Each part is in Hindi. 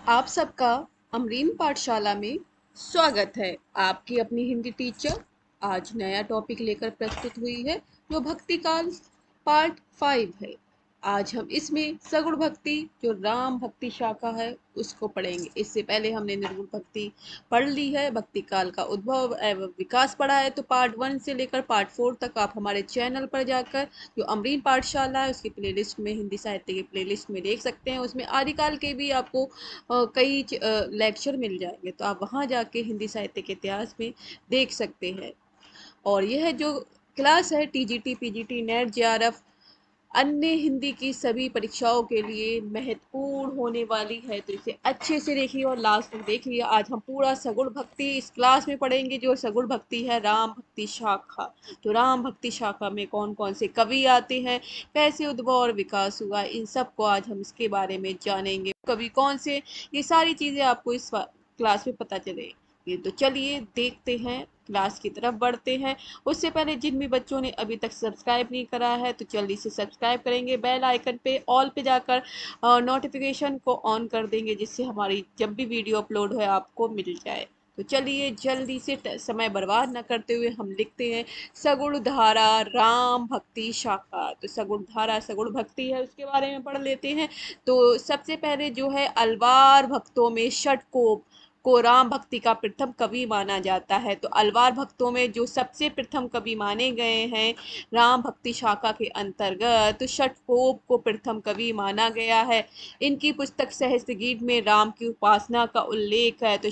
आप सबका अमरीन पाठशाला में स्वागत है। आपकी अपनी हिंदी टीचर आज नया टॉपिक लेकर प्रस्तुत हुई है जो भक्ति काल पार्ट 5 है। आज हम इसमें सगुण भक्ति जो राम भक्ति शाखा है उसको पढ़ेंगे। इससे पहले हमने निर्गुण भक्ति पढ़ ली है, भक्ति काल का उद्भव एवं विकास पढ़ा है। तो पार्ट 1 से लेकर पार्ट 4 तक आप हमारे चैनल पर जाकर जो अमरीन पाठशाला है उसकी प्लेलिस्ट में, हिंदी साहित्य की प्लेलिस्ट में देख सकते हैं। उसमें आदिकाल के भी आपको कई लेक्चर मिल जाएंगे, तो आप वहाँ जाके हिंदी साहित्य के इतिहास में देख सकते हैं। और यह जो क्लास है टीजीटी, पीजीटी, नेट, जेआरएफ अन्य हिंदी की सभी परीक्षाओं के लिए महत्वपूर्ण होने वाली है, तो इसे अच्छे से देखिए और लास्ट तक देखिए। आज हम पूरा सगुण भक्ति इस क्लास में पढ़ेंगे। जो सगुण भक्ति है राम भक्ति शाखा, तो राम भक्ति शाखा में कौन कौन से कवि आते हैं, कैसे उद्भव और विकास हुआ, इन सब को आज हम इसके बारे में जानेंगे। कवि कौन से, ये सारी चीजें आपको इस क्लास में पता चले। ये तो चलिए देखते हैं, क्लास की तरफ बढ़ते हैं। उससे पहले जिन भी बच्चों ने अभी तक सब्सक्राइब नहीं करा है तो जल्दी से सब्सक्राइब करेंगे, बेल आइकन पे ऑल पे जाकर नोटिफिकेशन को ऑन कर देंगे, जिससे हमारी जब भी वीडियो अपलोड हो आपको मिल जाए। तो चलिए जल्दी से समय बर्बाद न करते हुए हम लिखते हैं सगुण धारा राम भक्ति शाखा। तो सगुण धारा सगुण भक्ति है, उसके बारे में पढ़ लेते हैं। तो सबसे पहले जो है अलवार भक्तों में षटकोप को राम भक्ति का प्रथम कवि माना जाता है। तो अलवार भक्तों में जो सबसे प्रथम कवि माने गए हैं राम भक्ति शाखा के अंतर्गत, तो षटकोप को प्रथम कवि माना गया है। इनकी पुस्तक सहस्त्र गीत में राम की उपासना का उल्लेख है। तो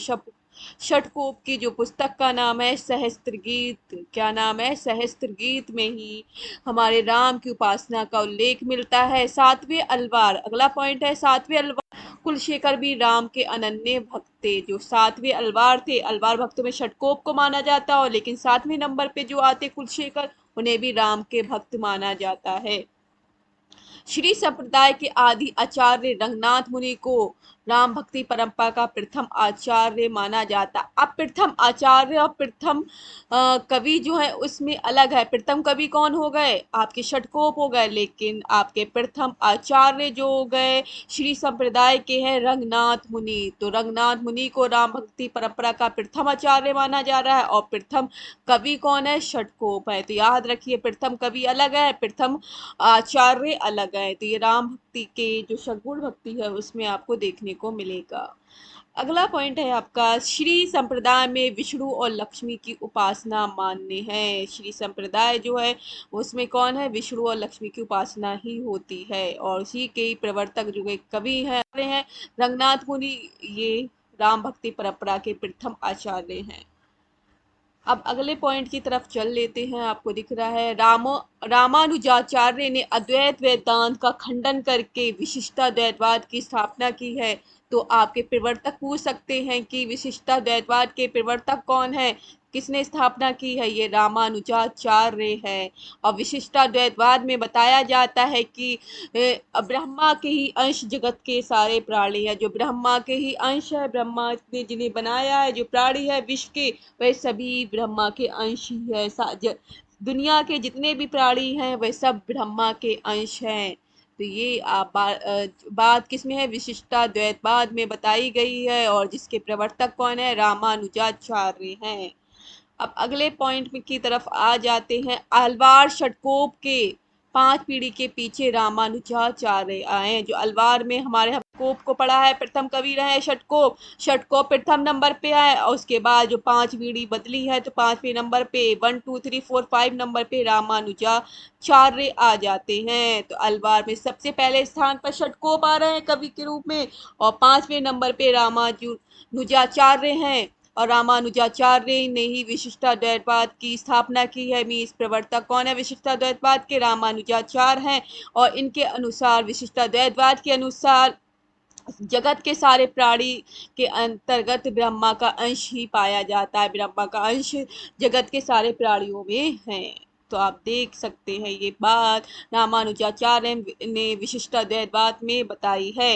षटकोप की जो पुस्तक का नाम है सहस्त्र गीत, क्या नाम है, सहस्त्र गीत में ही हमारे राम की उपासना का उल्लेख मिलता है। सातवें अलवार, अगला पॉइंट है सातवें अलवार कुलशेखर भी राम के अनन्य भक्त थे। जो सातवें अलवार थे, अलवार भक्तों में षटकोप को माना जाता है, लेकिन सातवें नंबर पे जो आते कुलशेखर, उन्हें भी राम के भक्त माना जाता है। श्री संप्रदाय के आदि आचार्य रंगनाथ मुनि को राम भक्ति परंपरा का प्रथम आचार्य माना जाता। अब प्रथम आचार्य और प्रथम कवि जो है उसमें अलग है। प्रथम कवि कौन हो गए, आपके षटकोप हो गए, लेकिन आपके प्रथम आचार्य जो हो गए श्री संप्रदाय के हैं रंगनाथ मुनि। तो रंगनाथ मुनि को राम भक्ति परंपरा का प्रथम आचार्य माना जा रहा है और प्रथम कवि कौन है, षटकोप है। तो याद रखिए प्रथम कवि अलग है, प्रथम आचार्य अलग है। तो ये राम भक्ति के जो सगुण भक्ति है उसमें आपको देखने को मिलेगा। अगला पॉइंट है आपका श्री संप्रदाय में विष्णु और लक्ष्मी की उपासना मान्य है। श्री संप्रदाय जो है उसमें कौन है, विष्णु और लक्ष्मी की उपासना ही होती है। और उसी के प्रवर्तक जो एक कवि हैं रंगनाथ मुनि, ये राम भक्ति परंपरा के प्रथम आचार्य हैं। अब अगले पॉइंट की तरफ चल लेते हैं। आपको दिख रहा है रामानुजाचार्य ने अद्वैत वेदांत का खंडन करके विशिष्टाद्वैतवाद की स्थापना की है। तो आपके प्रवर्तक पूछ सकते हैं कि विशिष्टाद्वैतवाद के प्रवर्तक कौन है, किसने स्थापना की है, ये रामानुजाचार्य है। और विशिष्टाद्वैतवाद में बताया जाता है कि ब्रह्मा के ही अंश जगत के सारे प्राणी है। जो ब्रह्मा के ही अंश है, ब्रह्मा ने जिन्हें बनाया है, जो प्राणी है विश्व के, वह सभी ब्रह्मा के अंश ही है। दुनिया के जितने भी प्राणी हैं वह सब ब्रह्मा के अंश हैं। तो ये बात किसमें है, विशिष्टाद्वैतवाद में बताई गई है, और जिसके प्रवर्तक कौन है, रामानुजाचार्य हैं। अब अगले पॉइंट में की तरफ आ जाते हैं। अलवार षटकोप के 5 पीढ़ी के पीछे रामानुजाचार्य आए। जो अलवार में हमारे षटकोप को पढ़ा है, प्रथम कवि रहे षटकोप, षटकोप प्रथम नंबर पे आए, और उसके बाद जो 5 पीढ़ी बदली है तो 5वें नंबर पे 1 2 3 4 5 नंबर पे रामानुजाचार्य आ जाते हैं। तो अलवार में सबसे पहले स्थान पर षटकोप आ रहे हैं कवि के रूप में, और 5वें नंबर पे रामानुजाचार्य हैं। और रामानुजाचार्य ने ही विशिष्टाद्वैतवाद की स्थापना की है। मीन्स प्रवर्तक कौन है विशिष्टाद्वैतवाद के, रामानुजाचार्य हैं। और इनके अनुसार, विशिष्टाद्वैतवाद के अनुसार, जगत के सारे प्राणी के अंतर्गत ब्रह्मा का अंश ही पाया जाता है। ब्रह्मा का अंश जगत के सारे प्राणियों में है। तो आप देख सकते हैं ये बात रामानुजाचार्य ने विशिष्टाद्वैतवाद में बताई है।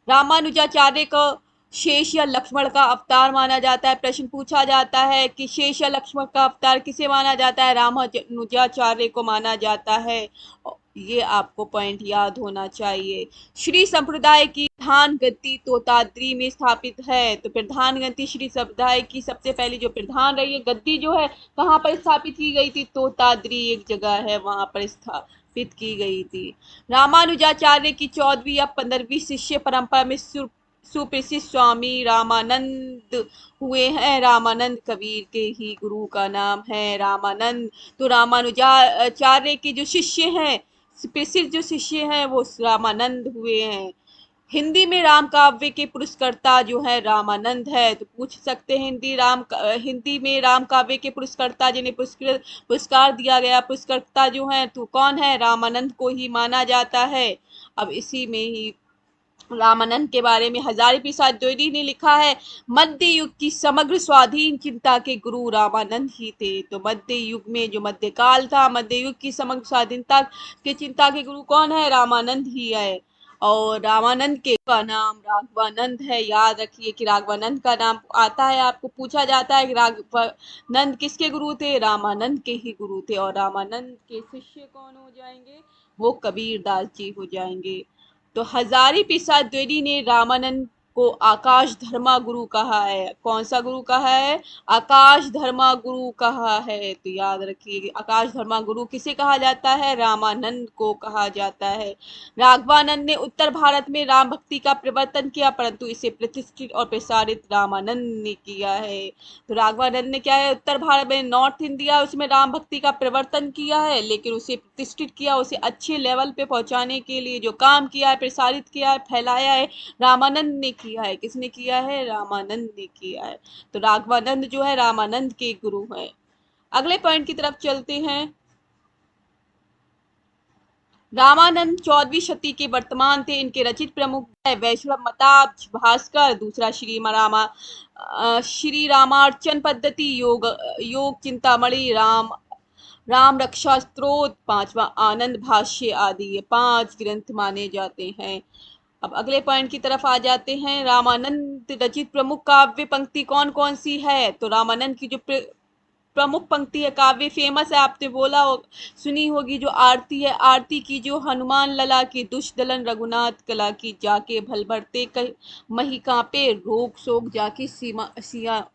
रामानुजाचार्य को शेष या लक्ष्मण का अवतार माना जाता है। प्रश्न पूछा जाता है कि शेष या लक्ष्मण का अवतार किसे माना जाता है? रामानुजाचार्य को माना जाता है। ये आपको पॉइंट याद होना चाहिए। श्री संप्रदाय की प्रधान गद्दी तोताद्री में स्थापित है। तो प्रधान गद्दी श्री संप्रदाय की सबसे पहली जो प्रधान रही है गद्दी जो है कहाँ पर स्थापित की गई थी? तोताद्री एक जगह है, वहां पर स्थापित की गई थी। रामानुजाचार्य की 14वीं या 15वीं शिष्य परंपरा में सुप्रसिद्ध स्वामी रामानंद हुए हैं। रामानंद कबीर के ही गुरु का नाम है रामानंद। तो रामानुजाचार्य के जो शिष्य हैं, प्रसिद्ध जो शिष्य हैं वो रामानंद हुए हैं। हिंदी में राम काव्य के पुरस्कर्ता जो है रामानंद है। तो पूछ सकते हैं हिंदी में राम काव्य के पुरस्कर्ता जिन्हें पुरस्कार दिया गया पुरस्कर्ता जो है तो कौन है? रामानंद को ही माना जाता है। अब इसी में ही रामानंद के बारे में हजारी प्रसाद द्विवेदी ने लिखा है, मध्य युग की समग्र स्वाधीन चिंता के गुरु रामानंद ही थे। तो मध्य युग में जो मध्यकाल था, मध्य युग की समग्र स्वाधीनता की चिंता के गुरु कौन है? रामानंद ही है। और रामानंद के का नाम राघवानंद है। याद रखिए कि राघवानंद का नाम आता है, आपको पूछा जाता है कि राघवानंद किसके गुरु थे? रामानंद के ही गुरु थे। और रामानंद के शिष्य कौन हो जाएंगे? वो कबीर दास जी हो जाएंगे। तो हजारी प्रसाद द्विवेदी ने रामानंद को आकाश धर्मा गुरु कहा है। कौन सा गुरु कहा है? आकाश धर्मा गुरु कहा है। तो याद रखिए आकाश धर्मा गुरु किसे कहा जाता है? रामानंद को कहा जाता है। राघवानंद ने उत्तर भारत में राम भक्ति का प्रवर्तन किया, परंतु इसे प्रतिष्ठित और प्रसारित रामानंद ने किया है। तो राघवानंद ने क्या है? उत्तर भारत में नॉर्थ इंडिया उसमें राम भक्ति का प्रवर्तन किया है, लेकिन उसे प्रतिष्ठित किया, उसे अच्छे लेवल पे पहुंचाने के लिए जो काम किया है, प्रसारित किया है, फैलाया है, रामानंद ने किया है। किसने किया है? रामानंद ने किया है। तो राघवानंद जो है रामानंद के गुरु हैं। अगले पॉइंट की तरफ चलते हैं। रामानंद 14वीं शती के वर्तमान थे। इनके रचित प्रमुख है वैष्णव मताब्ज भास्कर, दूसरा श्री रामार्चन पद्धति, योग चिंतामणि, राम रक्षा स्तोत्र, पांचवा आनंद भाष्य आदि। ये 5 ग्रंथ माने जाते हैं। अब अगले पॉइंट की तरफ आ जाते हैं। रामानंद रचित प्रमुख काव्य पंक्ति कौन कौन सी है? तो रामानंद की जो प्रमुख पंक्ति है, काव्य फेमस है, आपने सुनी होगी, जो आरती है, आरती की जो हनुमान लला की दुष्दलन रघुनाथ कला की, जाके भल भरते मही कांपे, रोग शोक जाके सिया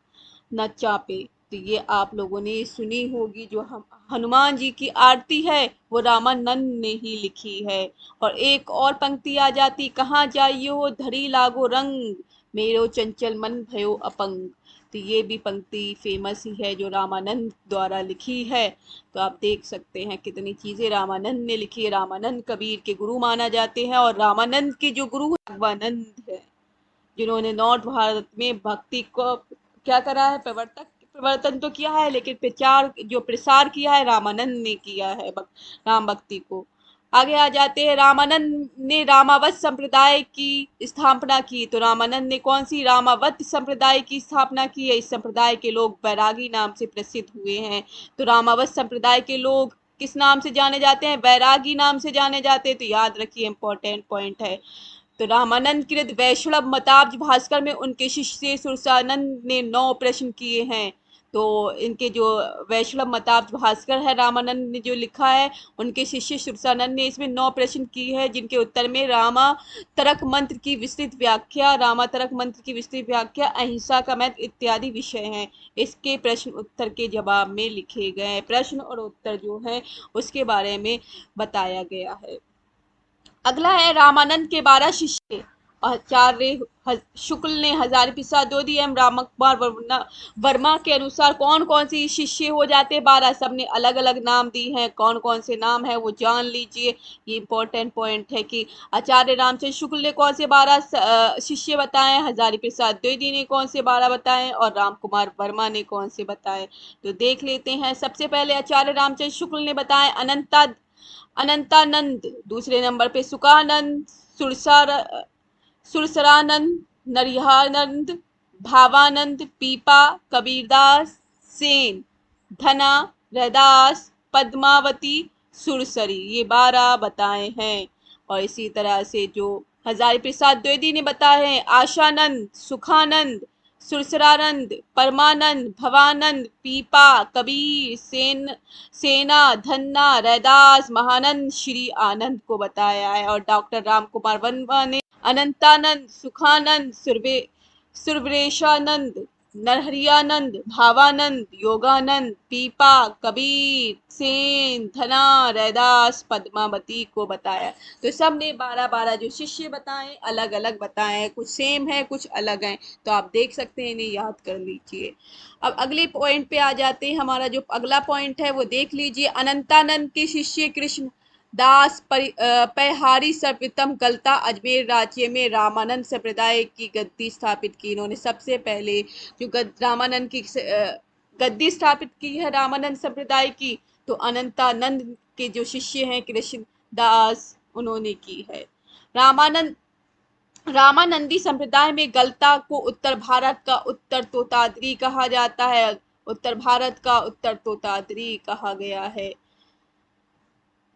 न चापे। तो ये आप लोगों ने सुनी होगी। जो हम हनुमान जी की आरती है वो रामानंद ने ही लिखी है। और एक और पंक्ति आ जाती, कहाँ जाइयो धरी लागो रंग, मेरो चंचल मन भयो अपंग। तो ये भी पंक्ति फेमस ही है जो रामानंद द्वारा लिखी है। तो आप देख सकते हैं कितनी चीजें रामानंद ने लिखी है। रामानंद कबीर के गुरु माना जाते हैं। और रामानंद के जो गुरु राघवानंद है, जिन्होंने नॉर्थ भारत में भक्ति को क्या करा है? प्रवर्तन तो किया है, लेकिन प्रसार किया है रामानंद ने किया है राम भक्ति को। आगे आ जाते हैं। रामानंद ने रामावत संप्रदाय की स्थापना की। तो रामानंद ने कौन सी रामावत संप्रदाय की स्थापना की है? इस संप्रदाय के लोग बैरागी नाम से प्रसिद्ध हुए हैं। तो रामावत संप्रदाय के लोग किस नाम से जाने जाते हैं? बैरागी नाम से जाने जाते हैं। तो याद रखिए, इंपॉर्टेंट पॉइंट है। तो रामानंद कृत वैष्णव मताब्ज भास्कर में उनके शिष्य सुरसानंद ने 9 प्रश्न किए हैं। तो इनके जो वैष्णव मताब्ज भास्कर है, रामानंद ने जो लिखा है, उनके शिष्य सुरसानंद ने इसमें 9 प्रश्न की है, जिनके उत्तर में रामातरक मंत्र की विस्तृत व्याख्या, अहिंसा का महत्व इत्यादि विषय हैं। इसके प्रश्न उत्तर के जवाब में लिखे गए प्रश्न और उत्तर जो है उसके बारे में बताया गया है। अगला है रामानंद के 12 शिष्य। आचार्य शुक्ल ने हजारी प्रसाद द्विवेदी एवं रामकुमार वर्मा के अनुसार कौन कौन से शिष्य हो जाते हैं? 12। सबने अलग अलग नाम दी हैं। कौन कौन से नाम है वो जान लीजिए। ये इंपॉर्टेंट पॉइंट है कि आचार्य रामचंद्र शुक्ल ने कौन से 12 शिष्य बताए, हजारी प्रसाद द्विवेदी ने कौन से 12 बताए, और रामकुमार वर्मा ने कौन से बताए। तो देख लेते हैं। सबसे पहले आचार्य रामचंद्र शुक्ल ने बताए अनंतानंद, दूसरे नंबर पे सुकानंद, सुरसरानंद, नरिहानंद, भावानंद, पीपा, कबीरदास, सेन, धना, रैदास, पद्मावती, सुरसरी। ये 12 बताए हैं। और इसी तरह से जो हजारी प्रसाद द्विवेदी ने बताए हैं आशानंद, सुखानंद, सुरसरानंद, परमानंद, भवानंद, पीपा, कबीर, सेना, धन्ना, रैदास, महानंद, श्री आनंद को बताया है। और डॉक्टर राम कुमार वर्मा ने अनंतानंद, सुखानंद, सुरवरेशानंद, नरहरियानंद, भावानंद, योगानंद, पीपा, कबीर, सेन, धना, रैदास, पद्मावती को बताया। तो सब ने 12-12 जो शिष्य बताए अलग अलग बताए हैं, कुछ सेम है कुछ अलग हैं, तो आप देख सकते हैं, इन्हें याद कर लीजिए। अब अगले पॉइंट पे आ जाते हैं। हमारा जो अगला पॉइंट है वो देख लीजिए। अनंतानंद के शिष्य कृष्ण दास पैहारी सर्वप्रथम गलता अजमेर राज्य में रामानंद संप्रदाय की गद्दी स्थापित की। इन्होंने सबसे पहले जो रामानंद की गद्दी स्थापित की है रामानंद संप्रदाय की, तो अनंतानंद के जो शिष्य हैं कृष्ण दास, उन्होंने की है। रामानंद रामानंदी संप्रदाय में गलता को उत्तर भारत का उत्तर तोतादरी कहा जाता है। उत्तर भारत का उत्तर तोतादरी कहा गया है।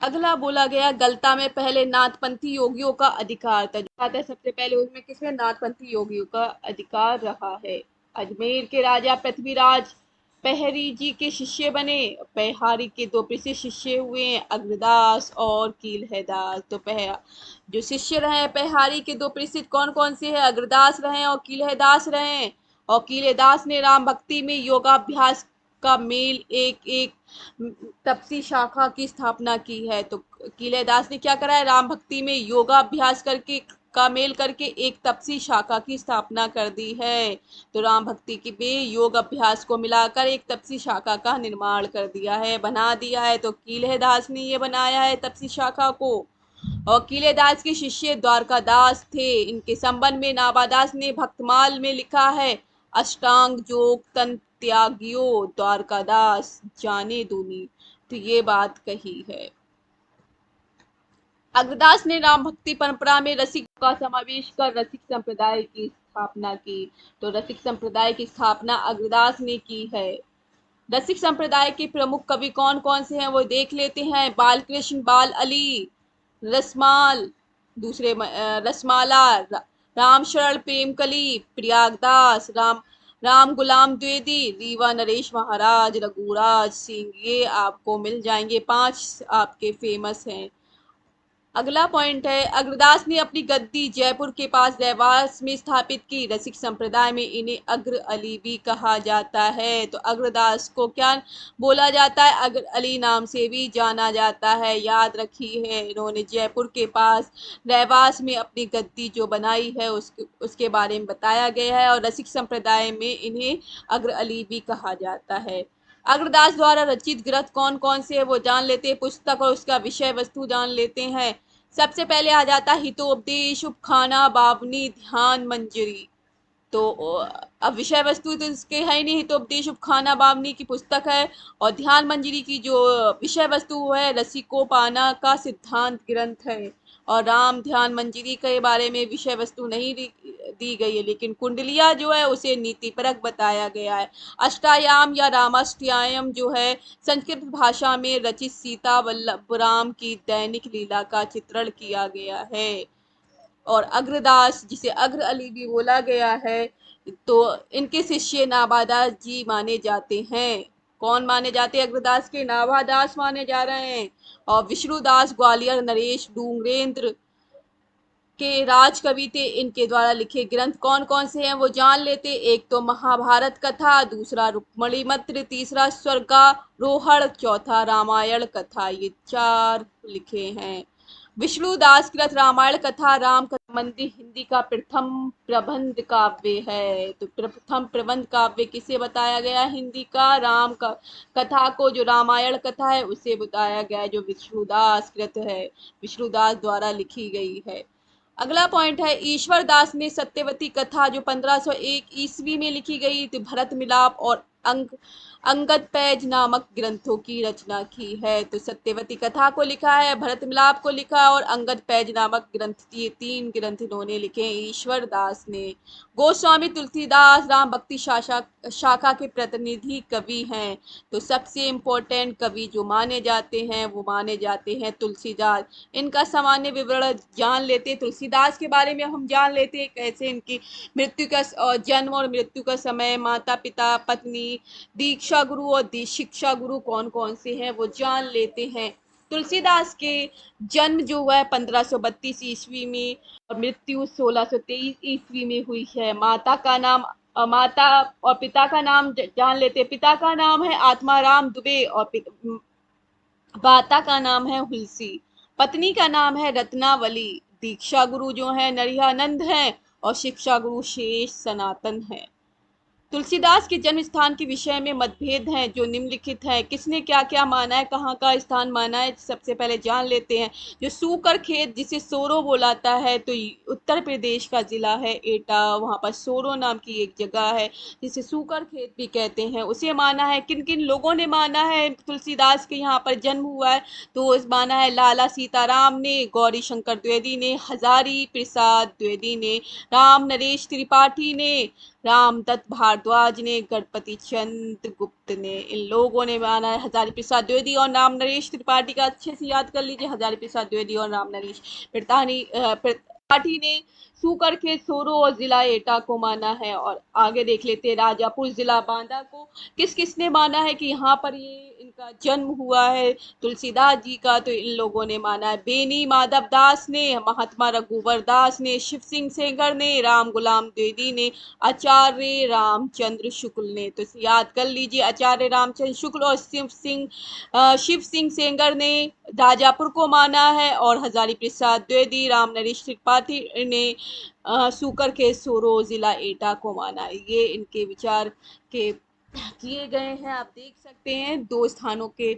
अगला बोला गया गलता में पहले नाथपंथी योगियों का अधिकार था। जो आता है सबसे पहले उसमें किसमें नाथपंथी योगियों का अधिकार रहा है। अजमेर के राजा पृथ्वीराज पहरी जी के शिष्य बने। पहारी के दो प्रसिद्ध शिष्य हुए हैं, अग्रदास और कीलहदास। तो जो शिष्य रहे पहारी के दो प्रसिद्ध कौन कौन से हैं, अग्रदास रहे और कीलहदास रहे। और कीलहदास ने राम भक्ति में योगाभ्यास का मेल एक एक तपसी शाखा की स्थापना की है। तो कीलेदास ने क्या करा है, राम भक्ति में योगाभ्यास करके का मेल करके एक तपसी शाखा की स्थापना कर दी है। तो राम भक्ति की में योग अभ्यास को मिलाकर एक तपसी शाखा का निर्माण कर दिया है, बना दिया है। तो कीलेदास ने ये बनाया है तपसी शाखा को। और कीलेदास के शिष्य द्वारकादास थे। इनके संबंध में नाभादास ने भक्तमाल में लिखा है, अष्टांग योग तंत्र त्यागियो द्वारकादास जाने दूनी। तो ये बात कही है। अग्रदास ने राम भक्ति परंपरा में रसिक का समावेश कर रसिक संप्रदाय की स्थापना की। तो रसिक संप्रदाय की स्थापना अग्रदास ने की है। रसिक संप्रदाय के प्रमुख कवि कौन कौन से हैं वो देख लेते हैं। बालकृष्ण बाल अली, रसमाल रसमाला, राम शरण प्रेमकली, प्रयागदास, राम गुलाम द्विवेदी, रीवा नरेश महाराज, रघुराज सिंह, ये आपको मिल जाएंगे। 5 आपके फेमस हैं। अगला पॉइंट है, अग्रदास ने अपनी गद्दी जयपुर के पास देवास में स्थापित की। रसिक संप्रदाय में इन्हें अग्र अली भी कहा जाता है। तो अग्रदास को क्या बोला जाता है, अग्र अली नाम से भी जाना जाता है। याद रखिए, इन्होंने जयपुर के पास देवास में अपनी गद्दी जो बनाई है उसके बारे में बताया गया है। और रसिक संप्रदाय में इन्हें अग्र अली भी कहा जाता है। अग्रदास द्वारा रचित ग्रंथ कौन कौन से है वो जान लेते हैं। पुस्तक और उसका विषय वस्तु जान लेते हैं। सबसे पहले आ जाता है हितोपदेश, उपखाना, बावनी, ध्यान मंजरी। तो अब विषय वस्तु तो इसके है ही नहीं, हितोपदेश उपखाना बावनी की पुस्तक है। और ध्यान मंजरी की जो विषय वस्तु है रसिकोपाना का सिद्धांत ग्रंथ है। और राम ध्यान मंजरी के बारे में विषय वस्तु नहीं दी गई है, लेकिन कुंडलिया जो है उसे नीतिपरक बताया गया है। अष्टायाम या रामाष्टयाम जो है संस्कृत भाषा में रचित सीता वल्लभ राम की दैनिक लीला का चित्रण किया गया है। और अग्रदास जिसे अग्र अली भी बोला गया है, तो इनके शिष्य नाभादास जी माने जाते हैं। कौन माने जाते हैं, अग्रदास के नाभादास माने जा रहे हैं। और विष्णुदास ग्वालियर नरेश डूंगरेंद्र के राजकवि थे। इनके द्वारा लिखे ग्रंथ कौन कौन से हैं वो जान लेते। एक तो महाभारत कथा, दूसरा रुक्मणी मत्र, तीसरा स्वर्गारोहण, चौथा रामायण कथा। ये 4 लिखे हैं। विष्णुदास कृत रामायण कथा राम कथा संबंधी हिंदी का प्रथम प्रबंध काव्य है। तो प्रथम प्रबंध काव्य किसे बताया गया, हिंदी का राम का कथा को, जो रामायण कथा है उसे बताया गया है, जो विष्णुदास कृत है, विष्णुदास द्वारा लिखी गई है। अगला पॉइंट है, ईश्वर दास ने सत्यवती कथा जो 1501 ईस्वी में लिखी गई थी, भरत मिलाप और अंग अंगद पैज नामक ग्रंथों की रचना की है। तो सत्यवती कथा को लिखा है, भरत मिलाप को लिखा और अंगद पैज नामक ग्रंथ, ये 3 ग्रंथ इन्होंने लिखे हैं ईश्वर दास ने। गोस्वामी तुलसीदास राम भक्ति शाखा के प्रतिनिधि कवि हैं। तो सबसे इम्पोर्टेंट कवि जो माने जाते हैं वो माने जाते हैं तुलसीदास। इनका सामान्य विवरण जान लेते हैं, तुलसीदास के बारे में हम जान लेते हैं कैसे इनकी मृत्यु का जन्म और मृत्यु का समय, माता पिता, पत्नी, दीक्षा गुरु और शिक्षा गुरु कौन कौन से हैं वो जान लेते हैं। तुलसीदास के जन्म जो हुआ है 1532 ईस्वी में और मृत्यु 1623 ईस्वी में हुई है। माता का नाम माता और पिता का नाम जान लेते हैं। पिता का नाम है आत्माराम दुबे और माता का नाम है हुलसी। पत्नी का नाम है रत्नावली। दीक्षा गुरु जो है नरियानंद हैं और शिक्षा गुरु शेष सनातन है। तुलसीदास के जन्म स्थान के विषय में मतभेद हैं जो निम्नलिखित है। किसने क्या क्या माना है, कहाँ का स्थान माना है, सबसे पहले जान लेते हैं। जो सूकर खेत जिसे सोरो बोलाता है, तो उत्तर प्रदेश का जिला है एटा, वहाँ पर सोरो नाम की एक जगह है जिसे सूकर खेत भी कहते हैं, उसे माना है। किन किन लोगों ने माना है तुलसीदास के यहाँ पर जन्म हुआ है, तो माना है लाला सीताराम ने, गौरी शंकर द्विवेदी ने, हजारी प्रसाद द्विवेदी ने, राम नरेश त्रिपाठी ने, रामदत्त भारद्वाज ने, गणपति चंद्र गुप्त ने। इन लोगों ने माना है। हजारी प्रसाद द्विवेदी और राम नरेश त्रिपाठी का अच्छे से याद कर लीजिए। हजारी प्रसाद द्विवेदी और राम नरेश त्रिपाठी ने सूकर के सोरो और जिला एटा को माना है। और आगे देख लेते हैं राजापुर जिला बांदा को किस किसने माना है कि यहाँ पर ये इनका जन्म हुआ है तुलसीदास जी का, तो इन लोगों ने माना है। बेनी माधव दास ने, महात्मा रघुवर दास ने, शिव सिंह सेंगर ने, राम गुलाम द्विवेदी ने, आचार्य रामचंद्र शुक्ल ने। तो याद कर लीजिए, आचार्य रामचंद्र शुक्ल और शिव सिंह सेंगर ने राजापुर को माना है और हजारी प्रसाद द्विवेदी, राम नरेश त्रिपाठी ने सूकर के सोरो जिला एटा को माना है। ये इनके विचार के किए गए हैं। आप देख सकते हैं 2 स्थानों के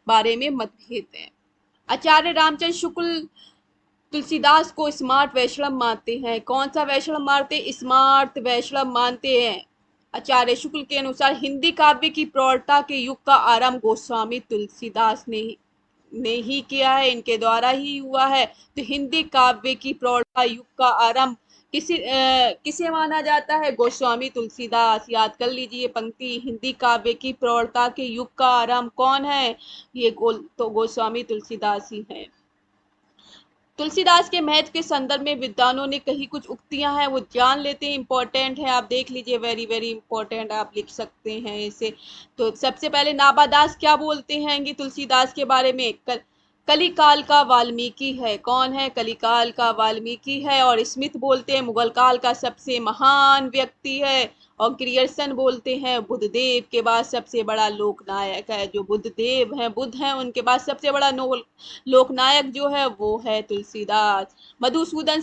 बारे में मतभेद है। आचार्य रामचंद्र शुक्ल तुलसीदास को स्मार्ट वैष्णव मानते हैं। कौन सा वैष्णव मानते? स्मार्ट वैष्णव मानते हैं। आचार्य शुक्ल के अनुसार हिंदी काव्य की प्रौढ़ता के युग का आरंभ गोस्वामी तुलसीदास ने ही किया है, इनके द्वारा ही हुआ है। तो हिंदी काव्य की प्रौढ़ता युग का आरंभ किसे माना जाता है? गोस्वामी तुलसीदास। याद कर लीजिए पंक्ति, हिंदी काव्य की प्रौढ़ता के युग का आरंभ कौन है? ये तो गोस्वामी तुलसीदास ही है। तुलसीदास के महत्व के संदर्भ में विद्वानों ने कही कुछ उक्तियां हैं वो जान लेते हैं, इंपॉर्टेंट है, आप देख लीजिए, वेरी वेरी इंपॉर्टेंट, आप लिख सकते हैं इसे। तो सबसे पहले नाबादास क्या बोलते हैं कि तुलसीदास के बारे में? कलिकाल का वाल्मीकि है। कौन है? कलिकाल का वाल्मीकि है। और स्मिथ बोलते हैं मुगल काल का सबसे महान व्यक्ति है। और ग्रियर्सन बोलते हैं बुद्धदेव के बाद सबसे बड़ा लोकनायक है। जो बुद्धदेव हैं, बुद्ध हैं, उनके बाद सबसे बड़ा लोकनायक जो है वो है तुलसीदास। मधुसूदन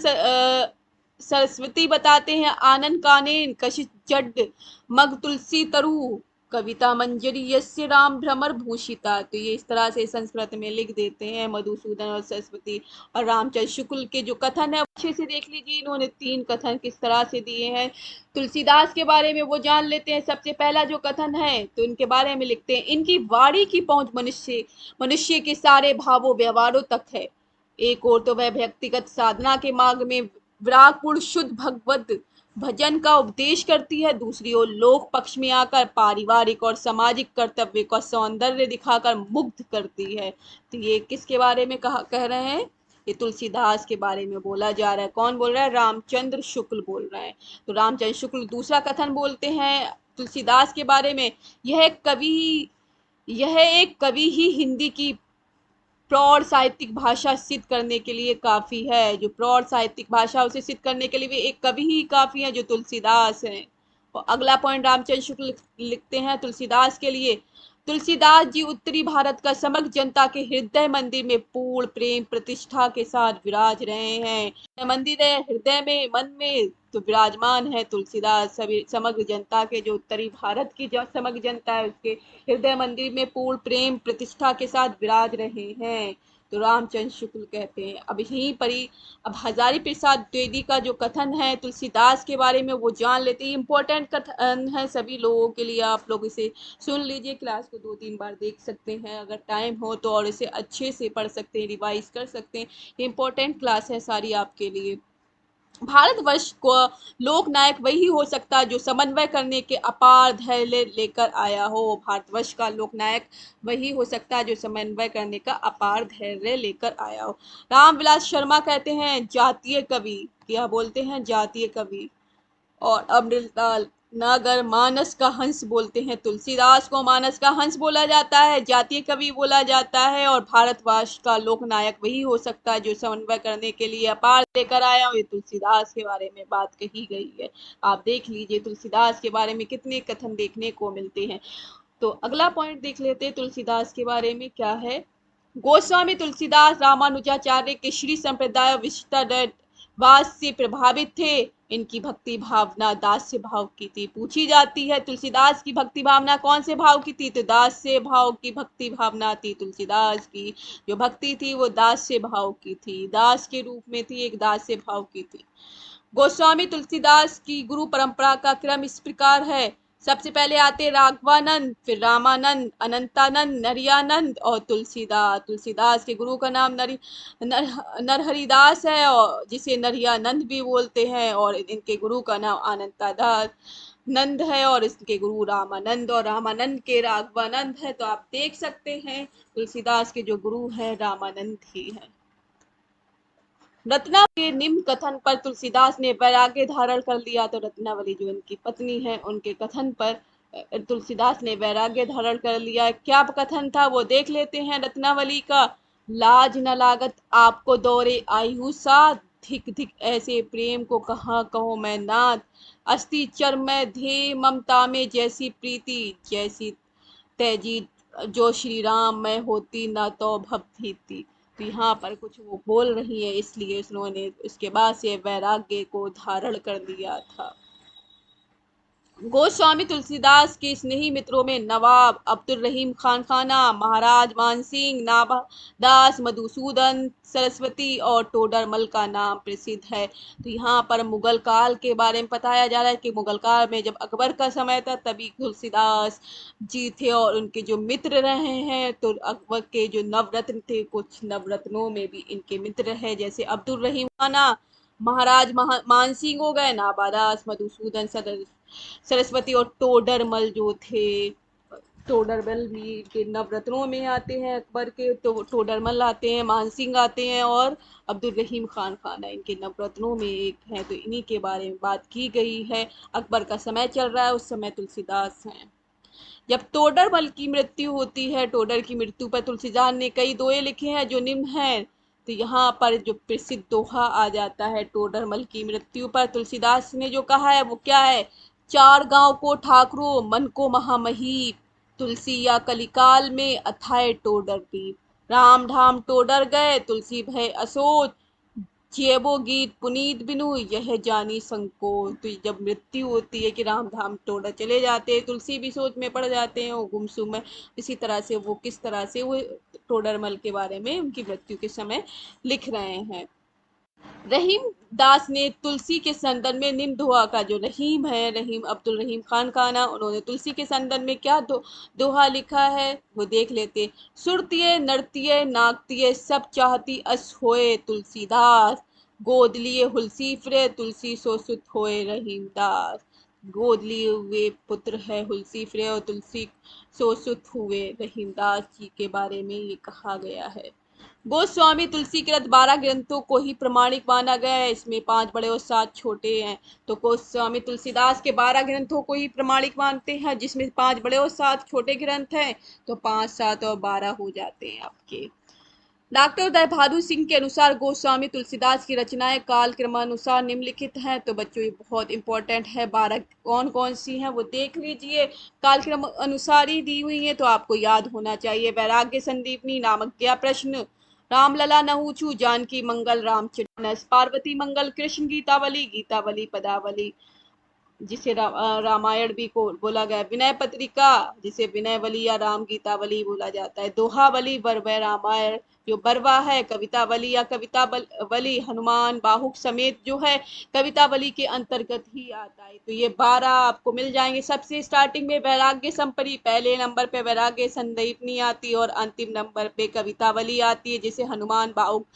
सरस्वती बताते हैं आनंद कानेन कशित जड मग तुलसी तरु कविता मंजरी यस्य राम भ्रमर भूषिता। तो ये इस तरह से संस्कृत में लिख देते हैं मधुसूदन और सरस्वती। और रामचंद्र शुक्ल के जो कथन है अच्छे से देख लीजिए, इन्होंने 3 कथन किस तरह से दिए हैं तुलसीदास के बारे में वो जान लेते हैं। सबसे पहला जो कथन है तो इनके बारे में लिखते हैं, इनकी वाणी की पहुंच मनुष्य के सारे भावों व्यवहारों तक है। एक और तो वह व्यक्तिगत साधना के मार्ग में विरागपूर्ण शुद्ध भगवत भजन का उपदेश करती है, दूसरी ओर लोक पक्ष में आकर पारिवारिक और सामाजिक कर्तव्य का सौंदर्य दिखाकर मुग्ध करती है। तो ये किसके बारे में कह रहे हैं? ये तुलसीदास के बारे में बोला जा रहा है। कौन बोल रहा है? रामचंद्र शुक्ल बोल रहे हैं। तो रामचंद्र शुक्ल दूसरा कथन बोलते हैं तुलसीदास के बारे में, यह एक कवि ही हिंदी की प्रौढ़ साहित्यिक भाषा सिद्ध करने के लिए काफी है। जो प्रौढ़ साहित्यिक भाषा उसे सिद्ध करने के लिए भी एक कवि ही काफी है जो तुलसीदास है। और अगला पॉइंट रामचंद्र शुक्ल लिखते हैं तुलसीदास के लिए, तुलसीदास जी उत्तरी भारत का समग्र जनता के हृदय मंदिर में पूर्ण प्रेम प्रतिष्ठा के साथ विराज रहे हैं। मंदिर है हृदय में, मन में तो विराजमान है तुलसीदास। सभी समग्र जनता के, जो उत्तरी भारत की जो समग्र जनता है उसके हृदय मंदिर में पूर्ण प्रेम प्रतिष्ठा के साथ विराज रहे हैं। तो रामचंद्र शुक्ल कहते हैं। अब यहीं पर ही अब हजारी प्रसाद द्विवेदी का जो कथन है तुलसीदास के बारे में वो जान लेते हैं। इंपॉर्टेंट कथन है सभी लोगों के लिए, आप लोग इसे सुन लीजिए, क्लास को 2-3 बार देख सकते हैं अगर टाइम हो तो, और इसे अच्छे से पढ़ सकते हैं, रिवाइज कर सकते हैं। इंपॉर्टेंट क्लास है सारी आपके लिए। भारतवर्ष को लोकनायक वही हो सकता है जो समन्वय करने के अपार धैर्य लेकर आया हो। भारतवर्ष का लोकनायक वही हो सकता है जो समन्वय करने का अपार धैर्य लेकर आया हो। रामविलास शर्मा कहते हैं जातीय कवि, क्या बोलते हैं, जातीय कवि। और अमृतलाल नागर मानस का हंस बोलते हैं। तुलसीदास को मानस का हंस बोला जाता है, जातीय कवि बोला जाता है। और भारतवर्ष का लोकनायक वही हो सकता है जो समन्वय करने के लिए अपार लेकर आया हो। ये तुलसीदास के बारे में बात कही गई है। आप देख लीजिए तुलसीदास के बारे में कितने कथन देखने को मिलते हैं। तो अगला पॉइंट देख लेते हैं तुलसीदास के बारे में क्या है। गोस्वामी तुलसीदास रामानुजाचार्य के श्री संप्रदाय विशिष्टाद्वैतवाद से प्रभावित थे। इनकी भक्ति भावना दास्य भाव की थी। पूछी जाती है तुलसीदास की भक्ति भावना कौन से भाव की थी, तो दास्य भाव की भक्ति भावना थी। तुलसीदास की जो भक्ति थी वो दास्य भाव की थी, दास के रूप में थी, एक दास्य भाव की थी। गोस्वामी तुलसीदास की गुरु परंपरा का क्रम इस प्रकार है। सबसे पहले आते राघवानंद, फिर रामानंद, अनंतानंद, नरियानंद और तुलसीदास। तुलसीदास के गुरु का नाम नरहरिदास है, और जिसे नरियानंद भी बोलते हैं, और इनके गुरु का नाम अनंतादास नंद है, और इसके गुरु रामानंद, और रामानंद के राघवानंद है। तो आप देख सकते हैं तुलसीदास के जो गुरु है रामानंद ही है। रत्ना के निम्न कथन पर तुलसीदास ने वैराग्य धारण कर लिया। तो रत्नावली जो इनकी पत्नी है उनके कथन पर तुलसीदास ने वैराग्य धारण कर लिया। क्या कथन था वो देख लेते हैं रत्नावली का। लाज न लागत आपको दौरे आयु साथ, धिक धिक ऐसे प्रेम को कहाँ कहूँ मैं नाथ। अस्ति चर में ध्येय ममता में जैसी प्रीति, जैसी तेजी जो श्री राम में होती न तो भव भीति। तो यहाँ पर कुछ वो बोल रही है, इसलिए उन्होंने उसके बाद से वैराग्य को धारण कर लिया था। गोस्वामी तुलसीदास के स्नेही मित्रों में नवाब अब्दुल रहीम खान खाना, महाराज मान सिंह, नाभादास, मधुसूदन सरस्वती और टोडरमल का नाम प्रसिद्ध है। तो यहाँ पर मुगल काल के बारे में बताया जा रहा है कि मुगल काल में जब अकबर का समय था तभी तुलसीदास जी थे, और उनके जो मित्र रहे हैं तो अकबर के जो नवरत्न थे, कुछ नवरत्नों में भी इनके मित्र है, जैसे अब्दुल रहीम खाना, महाराज मानसिंह हो गए, नाबादास, मधुसूदन सरस्वती और टोडरमल जो थे। टोडरमल भी के नवरत्नों में आते हैं अकबर के, तो टोडरमल आते हैं, मानसिंह आते हैं, और अब्दुल रहीम खान खाना इनके नवरत्नों में एक है। तो इन्हीं के बारे में बात की गई है। अकबर का समय चल रहा है, उस समय तुलसीदास हैं। जब टोडरमल की मृत्यु होती है, टोडर की मृत्यु पर तुलसीदास ने कई दोहे लिखे हैं जो निम्न हैं। तो यहाँ पर जो प्रसिद्ध दोहा आ जाता है टोडरमल की मृत्यु पर, तुलसीदास ने जो कहा है वो क्या है। चार गांव को ठाकरो मन को महामही, तुलसी या कलिकाल में अथाए टोडर दीप। राम धाम टोडर गए तुलसी भय असोच, जियबो गीत पुनीत बिनु यह जानी संकोच। तो जब मृत्यु होती है कि राम धाम टोडर चले जाते हैं, तुलसी भी सोच में पड़ जाते हैं, वो गुमसुम है। इसी तरह से वो किस तरह से वो टोडरमल के बारे में उनकी मृत्यु के समय लिख रहे हैं। रहीम दास ने तुलसी के संदर्भ में निम्न दोहा का, जो रहीम है रहीम अब्दुल रहीम खान खाना, उन्होंने तुलसी के संदर्भ में क्या दोहा लिखा है वो देख लेते। सुरतीय नर्तीय नागतीय सब चाहती अस होए तुलसीदास, गोद लिए हुलसी फिरे तुलसी सो सुत होए रहीम दास। गोद लिए हुए पुत्र है हुलसी फिरे और तुलसी सो सुत हुए रहीमदास जी के बारे में ये कहा गया है। गोस्वामी तुलसी कृत 12 ग्रंथों को ही प्रमाणिक माना गया है। इसमें 5 बड़े और 7 छोटे हैं। तो गोस्वामी तुलसीदास के 12 ग्रंथों को ही प्रमाणिक मानते हैं, जिसमें 5 बड़े और 7 छोटे ग्रंथ हैं। तो 5, 7 और 12 हो जाते हैं आपके। डॉक्टर उदय बहादुर सिंह के अनुसार गोस्वामी तुलसीदास की रचनाएं काल क्रमानुसार निम्नलिखित हैं। तो बच्चों ये बहुत इंपॉर्टेंट है। 12 कौन कौन सी हैं वो देख लीजिए। काल क्रम अनुसार ही दी हुई हैं तो आपको याद होना चाहिए। वैराग्य संदीपनी, नामज्ञा प्रश्न, रामलला नहुचू, जानकी मंगल, रामचरितमानस, पार्वती मंगल, कृष्ण गीतावली, गीतावली पदावली, जिसे रामायण भी को बोला गया है। विनय पत्रिका, जिसे विनयवली या राम गीतावली बोला जाता है। दोहावली बरवै रामायण, जो बरवा है कवितावली या कवितावली हनुमान बाहुक समेत जो है कवितावली के अंतर्गत ही आता है। तो ये 12 आपको मिल जाएंगे। सबसे स्टार्टिंग में वैराग्य संपरी, पहले नंबर पे वैराग्य संदीपनी आती है और अंतिम नंबर पे कवितावली आती है, जिसे हनुमान बाहुक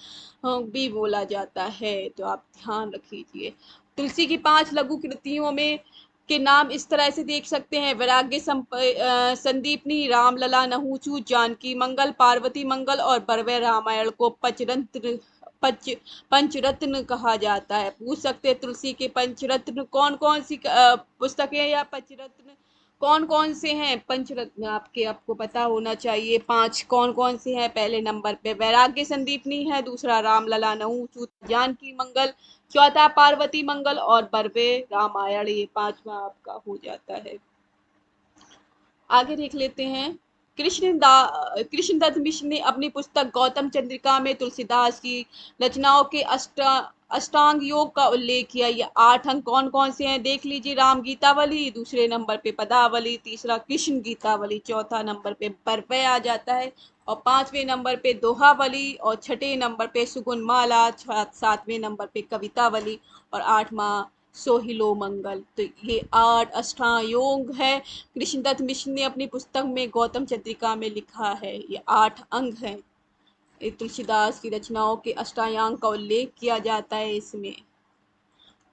भी बोला जाता है। तो आप ध्यान रखिए। तुलसी की 5 लघु कृतियों में के नाम इस तरह से देख सकते हैं। वैराग्य संदीपनी, रामलला, नहुचू, जानकी मंगल, पार्वती मंगल और बरवे रामायण को पंचरत्न कहा जाता है। पूछ सकते हैं तुलसी के पंचरत्न कौन कौन सी पुस्तकें या पंचरत्न कौन कौन से हैं। पंचरत्न आपको पता होना चाहिए। 5 कौन कौन से हैं। पहले नंबर पे वैराग्य संदीपनी है, दूसरा रामलला, नहुचू, जानकी मंगल, चौथा पार्वती मंगल और बरवे रामायण। ये 5वां आपका हो जाता है। आगे देख लेते हैं। कृष्णदत्त मिश्र ने अपनी पुस्तक गौतम चंद्रिका में तुलसीदास की रचनाओं के अष्टांग योग का उल्लेख किया। ये 8 अंग कौन कौन से हैं देख लीजिए। राम गीतावली, दूसरे नंबर पे पदावली, तीसरा कृष्ण गीतावली, चौथा नंबर पे बरवे आ जाता है और 5वें नंबर पे दोहावली और 6ठे नंबर पे सुगुन माला, 7वें नंबर पे कवितावली और 8वां सोहिलो मंगल। तो ये 8 अष्टायोग है। कृष्णदत्त मिश्र ने अपनी पुस्तक में गौतम चंद्रिका में लिखा है। ये 8 अंग हैं। तुलसीदास की रचनाओं के अष्टायांग का उल्लेख किया जाता है इसमें।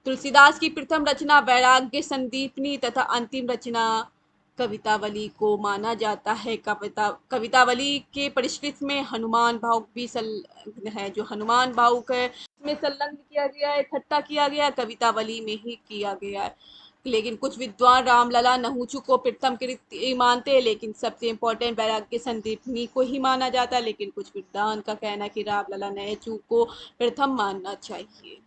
तुलसीदास की प्रथम रचना वैराग्य संदीपनी तथा अंतिम रचना कवितावली को माना जाता है। कवितावली के परिष्कृत में हनुमान भावुक भी संलग्न है। जो हनुमान भावुक है इसमें संलग्न किया गया है, इकट्ठा किया गया, कवितावली में ही किया गया है। लेकिन कुछ विद्वान रामलला, नहुचू को प्रथम कृति मानते हैं, लेकिन सबसे इम्पोर्टेंट वैराग्य संदीपनी को ही माना जाता है। लेकिन कुछ विद्वान का कहना है कि रामलला, नहुचू को प्रथम मानना चाहिए।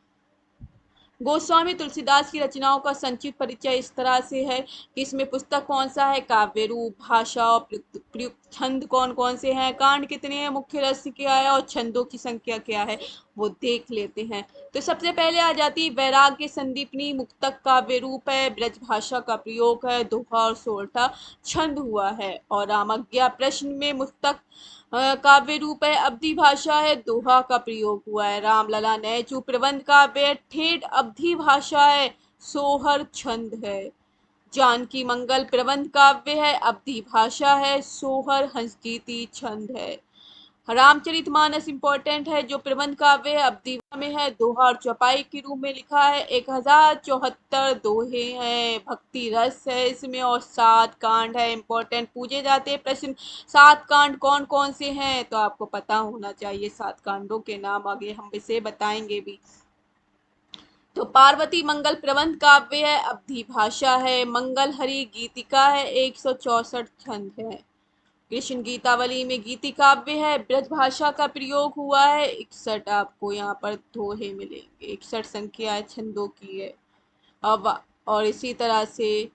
गोस्वामी तुलसीदास की रचनाओं का संक्षिप्त परिचय इस तरह से है कि इसमें पुस्तक कौन सा है, काव्य रूप, भाषा और प्रयुक्त छंद कौन कौन से हैं, कांड कितने हैं, मुख्य रस क्या है और छंदों की संख्या क्या है, वो देख लेते हैं। तो सबसे पहले आ जाती है वैराग्य संदीपनी। मुक्तक काव्य रूप है, ब्रज भाषा का प्रयोग है, दोहा और सोरठा छंद हुआ है। और रामज्ञा प्रश्न में मुक्तक काव्य रूप है, अवधि भाषा है, दोहा का प्रयोग हुआ है। रामलला नैचू प्रबंध काव्य ठेठ अवधि भाषा है, सोहर छंद है। जानकी मंगल प्रबंध काव्य है, अवधि भाषा है, सोहर हंसगीति छंद है। रामचरितमानस इंपॉर्टेंट है, जो प्रबंध काव्य है, अवधि में है, दोहा और चौपाई के रूप में लिखा है। 1074 दोहे हैं, भक्ति रस है इसमें और 7 कांड है। इंपॉर्टेंट पूछे जाते हैं प्रश्न, 7 कांड कौन कौन से हैं, तो आपको पता होना चाहिए। 7 कांडों के नाम आगे हम इसे बताएंगे भी। तो पार्वती मंगल प्रबंध काव्य है, अवधि भाषा है, मंगल हरि गीतिका है, 164 छंद है। कृष्ण गीतावली में गीति काव्य है, ब्रज भाषा का प्रयोग हुआ है। 61 आपको यहाँ पर दोहे मिलेंगे, 61 संख्या है छंदों की है। अब और इसी तरह से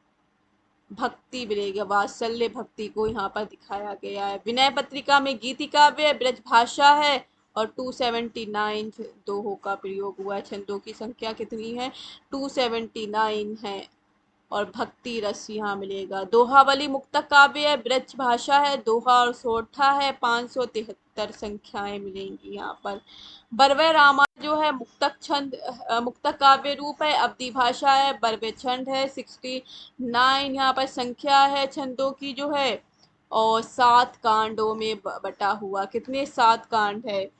भक्ति मिलेगा, वात्सल्य भक्ति को यहाँ पर दिखाया गया है। विनय पत्रिका में गीति काव्य है, ब्रज भाषा है और 279 दोहों का प्रयोग हुआ है। छंदों की संख्या कितनी है, 279 है। और भक्ति रस यहाँ मिलेगा। दोहावली मुक्तक काव्य है, ब्रज भाषा है, दोहा और सोरठा है, 573 संख्याएं मिलेंगी यहाँ पर। बरवे रामायण जो है मुक्तक काव्य रूप है, अवधि भाषा है, बरवे छंद है, 69 यहाँ पर संख्या है छंदों की जो है और 7 कांडों में बटा हुआ। कितने, 7 कांड है।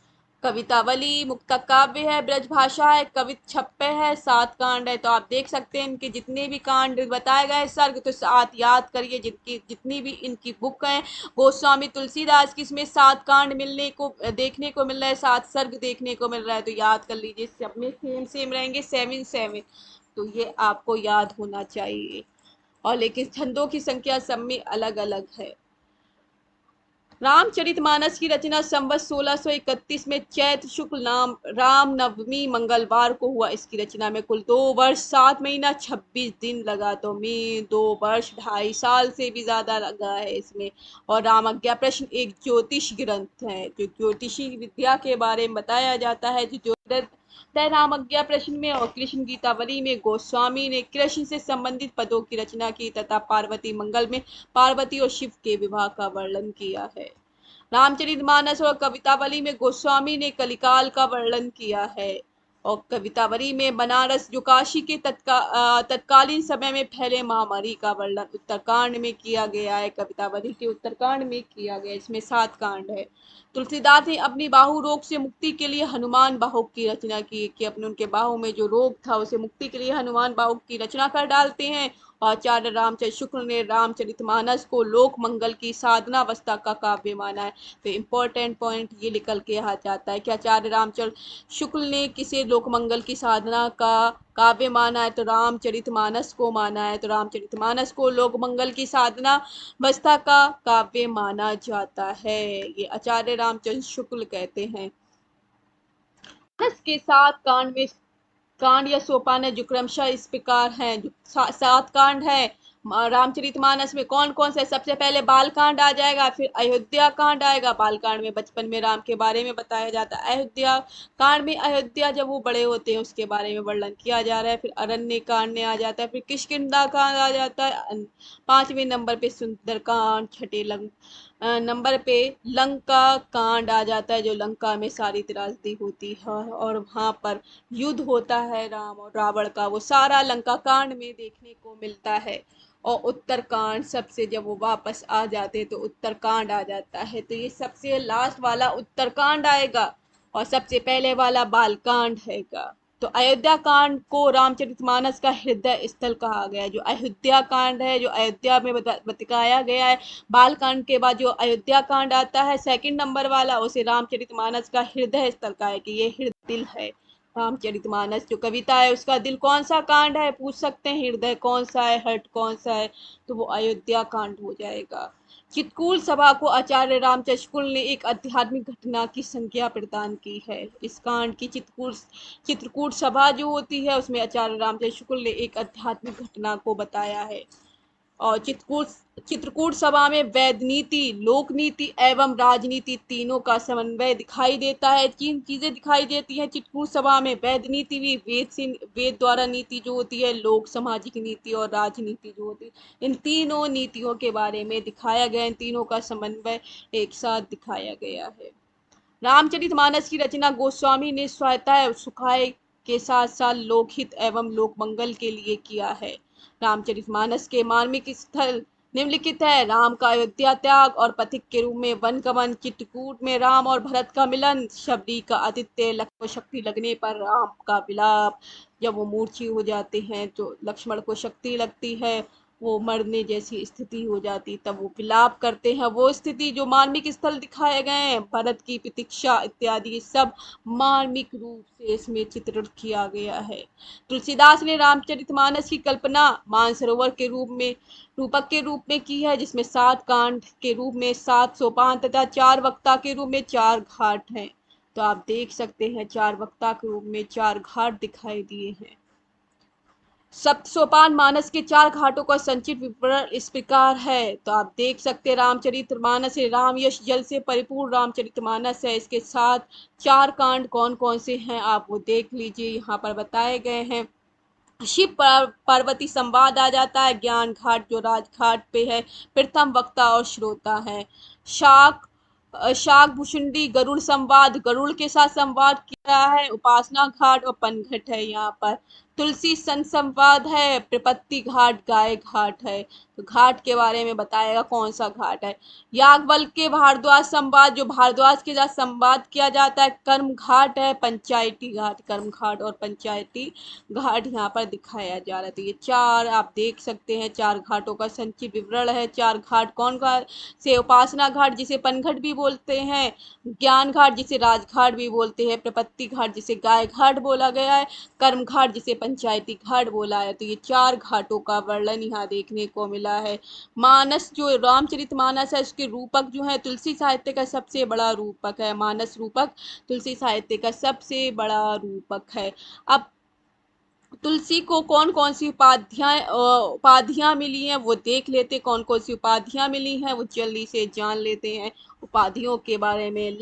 कवितावली मुक्तक काव्य है, ब्रज भाषा है, कवित छप्पे है, 7 कांड है। तो आप देख सकते हैं इनके जितने भी कांड बताए गए सर्ग, तो 7 याद करिए। जितनी भी इनकी बुक है गोस्वामी तुलसीदास की, इसमें 7 कांड मिलने को देखने को मिल रहा है, 7 सर्ग देखने को मिल रहा है। तो याद कर लीजिए, सब में सेम सेम रहेंगे, 7 तो ये आपको याद होना चाहिए। और लेकिन छंदों की संख्या सब में अलग अलग है। रामचरितमानस की रचना संवत 1631 में चैत्र शुक्ल नाम राम नवमी मंगलवार को हुआ। इसकी रचना में कुल 2 वर्ष 7 महीना 26 दिन लगा। तो में 2 वर्ष 2.5 साल से भी ज्यादा लगा है इसमें। और रामज्ञा प्रश्न एक ज्योतिष ग्रंथ है, जो ज्योतिषी विद्या के बारे में बताया जाता है। जो रामज्ञा प्रश्न में और कृष्ण गीतावली में गोस्वामी ने कृष्ण से संबंधित पदों की रचना की तथा पार्वती मंगल में पार्वती और शिव के विवाह का वर्णन किया है। रामचरितमानस और कवितावली में गोस्वामी ने कलिकाल का वर्णन किया है और कवितावली में बनारस जो काशी के तत्कालीन समय में फैले महामारी का वर्णन उत्तरकांड में किया गया है। कवितावली के उत्तरकांड में किया गया, इसमें 7 कांड है। तुलसीदास ने अपनी बाहु रोग से मुक्ति के लिए हनुमान बाहुक की रचना की कि अपने उनके बाहु में जो रोग था उसे मुक्ति के लिए हनुमान बाहुक की रचना कर डालते हैं। आचार्य रामचंद्र शुक्ल ने रामचरितमानस को लोक मंगल की साधना अवस्था का काव्य माना है। तो इम्पोर्टेंट पॉइंट ये निकल के आ जाता है कि आचार्य रामचंद्र शुक्ल ने किसे लोक मंगल की साधना का काव्य माना है, तो रामचरितमानस को माना है। तो रामचरितमानस को लोक मंगल की साधना अवस्था का काव्य माना जाता है, ये आचार्य रामचंद्र शुक्ल कहते हैं। मानस के 7 कांड में कांड या सोपान है जो क्रमशः इस प्रकार हैं। जो 7 कांड है रामचरितमानस में कौन कौन से? सबसे पहले बाल कांड आ जाएगा, फिर अयोध्या कांड आएगा। बाल कांड में बचपन में राम के बारे में बताया जाता है। अयोध्या कांड में अयोध्या जब वो बड़े होते हैं उसके बारे में वर्णन किया जा रहा है। फिर अरण्य कांड में आ जाता है, फिर किष्किंधा कांड आ जाता है। 5वें नंबर पे सुंदर कांड, छठे नंबर पे लंका कांड आ जाता है जो लंका में सारी त्रासदी होती है और वहां पर युद्ध होता है राम और रावण का, वो सारा लंका कांड में देखने को मिलता है। और उत्तरकांड सबसे, जब वो वापस आ जाते तो उत्तरकांड आ जाता है। तो ये सबसे लास्ट वाला उत्तरकांड आएगा और सबसे पहले वाला बालकांड हैगा। तो अयोध्या कांड को रामचरितमानस का हृदय स्थल कहा गया है। जो अयोध्या कांड है, जो अयोध्या में बताया गया है, बाल कांड के बाद जो अयोध्या कांड आता है सेकंड नंबर वाला, उसे रामचरितमानस का हृदय स्थल का है कि ये हृदय दिल है। रामचरितमानस जो कविता है उसका दिल कौन सा कांड है पूछ सकते हैं, हृदय कौन सा है, हर्ट कौन सा है, तो वो अयोध्या कांड हो जाएगा। चित्रकूट सभा को आचार्य रामचंद्र शुक्ल ने एक आध्यात्मिक घटना की संज्ञा प्रदान की है। इस कांड की चित्रकूट सभा जो होती है उसमें आचार्य रामचंद्र शुक्ल ने एक आध्यात्मिक घटना को बताया है। और चित्रकूट सभा में वैद नीति, लोक नीति एवं राजनीति तीनों का समन्वय दिखाई देता है। 3 चीजें दिखाई देती हैं चित्रकूट सभा में। वैद नीति भी वेद द्वारा नीति जो होती है, लोक सामाजिक नीति और राजनीति जो होती है, इन तीनों नीतियों के बारे में दिखाया गया, इन तीनों का समन्वय एक साथ दिखाया गया है। रामचरितमानस की रचना गोस्वामी ने स्वायत्ता सुखाय के साथ साथ लोकहित एवं लोकमंगल के लिए किया है। रामचरितमानस के मार्मिक स्थल निम्नलिखित है। राम का अयोध्या त्याग और पथिक के रूप में वनगमन, चित्रकूट में राम और भरत का मिलन, शबरी का आदित्य, लक्ष्मण शक्ति लगने पर राम का विलाप, जब वो मूर्छित हो जाते हैं तो लक्ष्मण को शक्ति लगती है, वो मरने जैसी स्थिति हो जाती तब वो विलाप करते हैं, वो स्थिति जो मार्मिक स्थल दिखाए गए हैं, भरत की प्रतीक्षा इत्यादि सब मार्मिक रूप से इसमें चित्रित किया गया है। तुलसीदास ने रामचरितमानस की कल्पना मानसरोवर के रूपक के रूप में की है, जिसमें 7 कांड के रूप में 7 सोपान तथा 4 वक्ता के रूप में 4 घाट हैं। तो आप देख सकते हैं 4 वक्ता के रूप में 4 घाट दिखाई दिए हैं। सप्त सोपान मानस के 4 घाटों का संचित विवरण इस प्रकार है। तो आप देख सकते हैं रामचरितमानस है, राम यश जल से परिपूर्ण रामचरितमानस है। इसके साथ 4 कांड कौन कौन से हैं आप वो देख लीजिए, यहाँ पर बताए गए हैं। शिव पार्वती संवाद आ जाता है, ज्ञान घाट जो राजघाट पे है, प्रथम वक्ता और श्रोता है। शाक शाक भुषुंडी गरुड़ संवाद, गरुड़ के साथ संवाद किया है। उपासना घाट और पनघट है यहाँ पर। तुलसी सन संवाद है, प्रपत्ति घाट गाय घाट है। तो घाट के बारे में बताएगा कौन सा घाट है। याज्ञवल्क्य के भारद्वाज संवाद, जो भारद्वाज के साथ संवाद किया जाता है, कर्म घाट है। पंचायती घाट, कर्म घाट और पंचायती घाट यहाँ पर दिखाया जा रहा है। तो ये 4 आप देख सकते हैं, 4 घाटों का संक्षिप्त विवरण है। 4 घाट कौन कौन से? उपासना घाट जिसे पनघट भी बोलते हैं, ज्ञान घाट जिसे राजघाट भी बोलते हैं, प्रपत्ति घाट जिसे गाय घाट बोला गया है, कर्म घाट जिसे पंचायती घाट बोला है। तो ये 4 घाटों का वर्णन यहाँ देखने को मिला है। मानस जो रामचरित मानस है उसके रूपक जो है तुलसी साहित्य का सबसे बड़ा रूपक है। मानस रूपक तुलसी साहित्य का सबसे बड़ा रूपक है। अब तुलसी को कौन कौन सी उपाधियां मिली हैं वो देख लेते, कौन कौन सी उपाधियां मिली हैं वो जल्दी से जान लेते हैं उपाधियों के बारे में।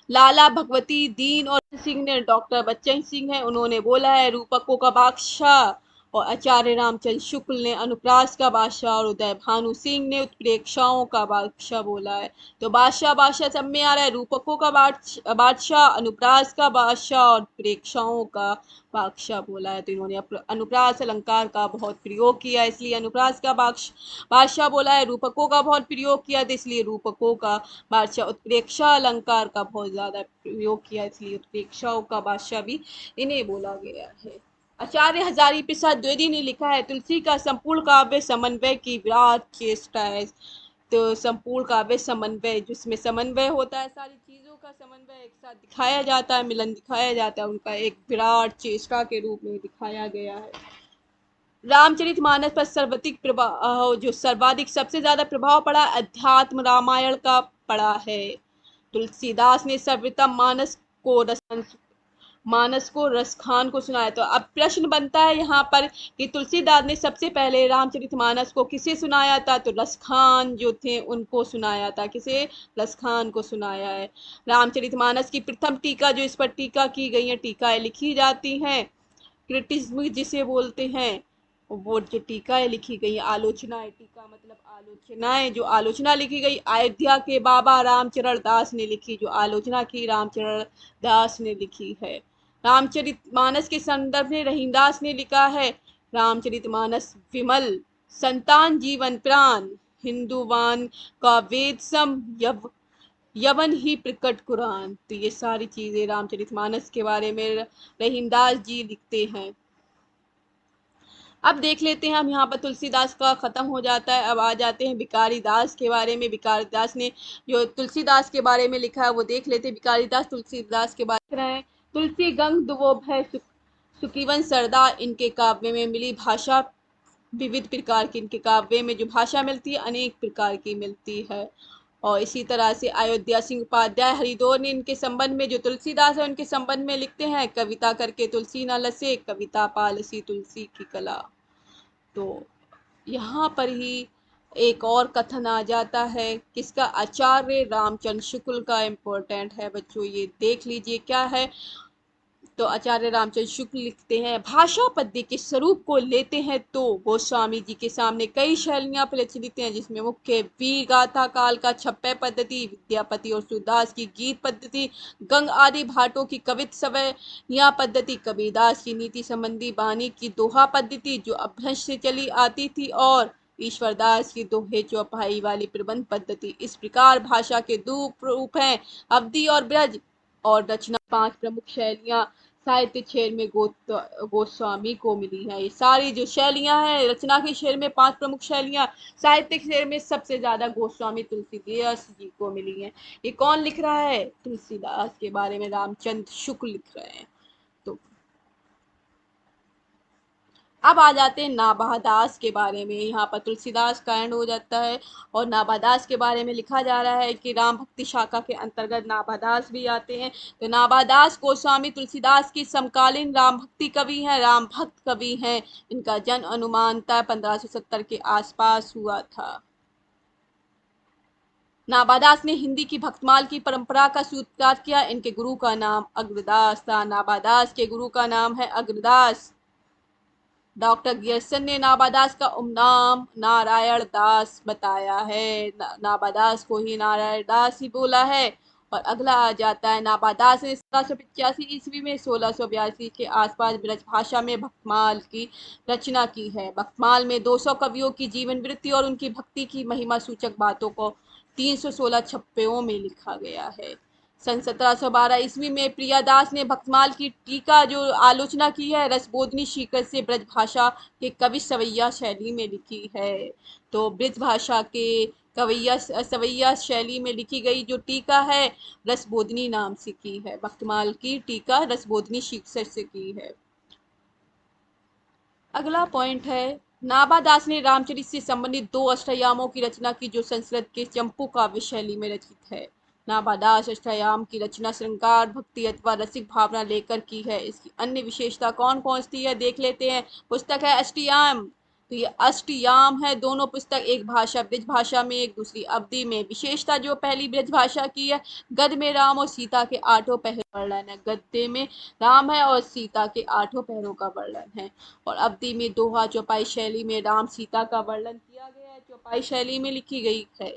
लाला भगवती दीन और सिंह ने, डॉक्टर बच्चन सिंह है, उन्होंने बोला है रूपकों का बादशाह, और आचार्य रामचंद्र शुक्ल ने अनुप्रास का बादशाह, और उदय भानु सिंह ने उत्प्रेक्षाओं का बादशाह बोला है। तो बादशाह बादशाह सब में आ रहा है, रूपकों का बादशाह, अनुप्रास का बादशाह और प्रेक्षाओं का बादशाह बोला है। तो इन्होंने अनुप्रास अलंकार का बहुत प्रयोग किया, इसलिए अनुप्रास का बादशाह बोला है। रूपकों का बहुत प्रयोग किया तो इसलिए रूपकों का बादशाह। उत्प्रेक्षा अलंकार का बहुत ज्यादा प्रयोग किया, इसलिए उत्प्रेक्षाओं का बादशाह भी इन्हें बोला गया है। आचार्य हजारी प्रसाद द्विवेदी ने लिखा है तुलसी का संपूर्ण काव्य समन्वय की विराट चेष्टा है। तो संपूर्ण काव्य समन्वय, जिसमें समन्वय होता है, सारी चीजों का समन्वय एक साथ दिखाया जाता है, मिलन दिखाया जाता है, उनका एक विराट चेष्टा के रूप में दिखाया गया है। रामचरितमानस पर सर्वाधिक प्रभाव, जो सर्वाधिक सबसे ज्यादा प्रभाव पड़ा, अध्यात्म रामायण का पड़ा है। तुलसीदास ने सर्वप्रथम मानस को रसखान को सुनाया। तो अब प्रश्न बनता है यहाँ पर कि तुलसीदास ने सबसे पहले रामचरितमानस को किसे सुनाया था? तो रसखान जो थे उनको सुनाया था। किसे? रसखान को सुनाया है। रामचरितमानस की प्रथम टीका, जो इस पर टीका की गई है, टीकाएं लिखी जाती हैं, क्रिटिज्म जिसे बोलते हैं, वो जो टीकाएं लिखी गई, आलोचनाएं, टीका मतलब आलोचनाएं, जो आलोचना लिखी गई अयोध्या के बाबा रामचरण दास ने लिखी, जो आलोचना की रामचरण दास ने लिखी है। रामचरितमानस के संदर्भ में रहीमदास ने लिखा है रामचरितमानस विमल संतान जीवन प्राण, हिंदुवान का वेद सम यवन ही प्रकट कुरान। तो ये सारी चीजें रामचरितमानस के बारे में रहीमदास जी लिखते हैं। अब देख लेते हैं हम, यहाँ पर तुलसीदास का खत्म हो जाता है। अब आ जाते हैं भिखारी दास के बारे में। भिखारी दास ने जो तुलसीदास के बारे में लिखा है वो देख लेते हैं। भिखारी दास तुलसीदास के बारे में लिख रहे हैं, तुलसी गंग दुवो भय सुखीवन सरदार, इनके काव्य में मिली भाषा विविध प्रकार की, इनके काव्य में जो भाषा मिलती है अनेक प्रकार की मिलती है। और इसी तरह से अयोध्या सिंह उपाध्याय हरिदौर ने इनके संबंध में, जो तुलसीदास है उनके संबंध में लिखते हैं, कविता करके तुलसी न लसे, कविता पालसी तुलसी की कला। तो यहाँ पर ही एक और कथन आ जाता है किसका? आचार्य रामचंद्र शुक्ल का। इम्पोर्टेंट है बच्चों, ये देख लीजिए क्या है। तो आचार्य रामचंद्र शुक्ल लिखते हैं भाषा पद्य के स्वरूप को लेते हैं तो गोस्वामी जी के सामने कई शैलियां प्रचलित हैं, जिसमें मुख्य वीर गाथा काल का छप्पय पद्धति, विद्यापति और सूरदास की गीत पद्धति, गंग आदि भाटों की कवित सवैया पद्धति, कबीरदास की नीति संबंधी वाणी की दोहा पद्धति जो अभ्रंश से चली आती थी, और ईश्वरदास की दोहे चौपाई वाली प्रबंध पद्धति। इस प्रकार भाषा के दो रूप हैं, अवधि और ब्रज। और रचना पांच प्रमुख शैलियां साहित्य क्षेत्र में गोस्वामी को मिली है। ये सारी जो शैलियां हैं रचना के क्षेत्र में, पांच प्रमुख शैलियां, साहित्य के क्षेत्र में सबसे ज्यादा गोस्वामी तुलसीदास जी को मिली है। ये कौन लिख रहा है? तुलसीदास के बारे में रामचंद्र शुक्ल लिख रहे हैं। तो अब आ जाते हैं नाभादास के बारे में। यहाँ पर तुलसीदास का एंड हो जाता है और नाभादास के बारे में लिखा जा रहा है कि राम भक्ति शाखा के अंतर्गत नाभादास भी आते हैं। तो नाभादास गोस्वामी तुलसीदास की समकालीन राम भक्ति कवि हैं, राम भक्त कवि हैं। इनका जन्म अनुमानतः 1570 के आसपास हुआ था। नाभादास ने हिंदी की भक्तमाल की परंपरा का सूत्रपात किया। इनके गुरु का नाम अग्रदास था। नाभादास के गुरु का नाम है अग्रदास। डॉक्टर गियर्सन ने नाभादास का उपनाम नारायण दास बताया है। नाभादास को ही नारायण दास ही बोला है। और अगला आ जाता है, नाभादास ने 1785 ईस्वी में 1682 के आसपास ब्रज भाषा में भक्तमाल की रचना की है। भक्तमाल में 200 कवियों की जीवन वृत्ति और उनकी भक्ति की महिमा सूचक बातों को 316 छप्पयों में लिखा गया है। सन 1712 ईस्वी में प्रियादास ने भक्तमाल की टीका जो आलोचना की है रसबोधनी शीकर से ब्रज भाषा के कवि सवैया शैली में लिखी है। तो ब्रज भाषा के कवैया सवैया शैली में लिखी गई जो टीका है रसबोधनी नाम से की है। भक्तमाल की टीका रसबोधनी शीर्षक से की है। अगला पॉइंट है, नाभादास ने रामचरित से संबंधित 2 अष्टयामों की रचना की जो संस्कृत के चंपू काव्य शैली में रचित है। नाबादास अष्टयाम की रचना श्रृंगार भक्ति अथवा रसिक भावना लेकर की है। इसकी अन्य विशेषता कौन कौन सी है देख लेते हैं। पुस्तक है अष्टयाम, तो ये अष्टयाम है। दोनों पुस्तक एक भाषा ब्रज भाषा में, एक दूसरी अवधि में। विशेषता जो पहली ब्रज भाषा की है, गद्य में राम और सीता के 8 पहर वर्णन है। गद्य में राम है और सीता के 8 पहरों का वर्णन है। और अवधि में दोहा चौपाई शैली में राम सीता का वर्णन किया गया है, चौपाई शैली में लिखी गई है।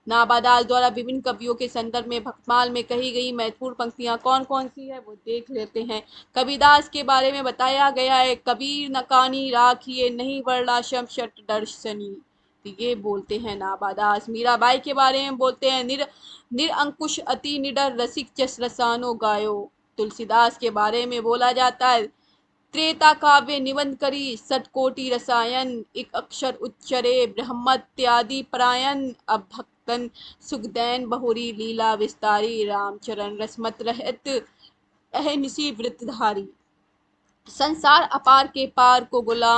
नाबादास द्वारा विभिन्न कवियों के संदर्भ में भक्तमाल में कही गई महत्वपूर्ण पंक्तियां कौन कौन सी है वो देख लेते हैं। कबीरदास के बारे में बताया गया है, कबीर नकानी राखिए नहीं वर्णाश्रम शट दर्शनी, तो ये बोलते हैं नाबादास। मीराबाई के बारे में बोलते हैं, निरअंकुश अति निडर रसिक जस रसानो गायो। तुलसीदास के बारे में बोला जाता है, त्रेता काव्य निबंध करी सटकोटि रसायन, एक अक्षर उच्चरे ब्रह्मत्यादि परायण, अब भक्तन सुखदैन बहुरी लीला विस्तारी, रामचरण रसमत रहत अहनिसी वृतधारी। संसार अपार के पार को गुला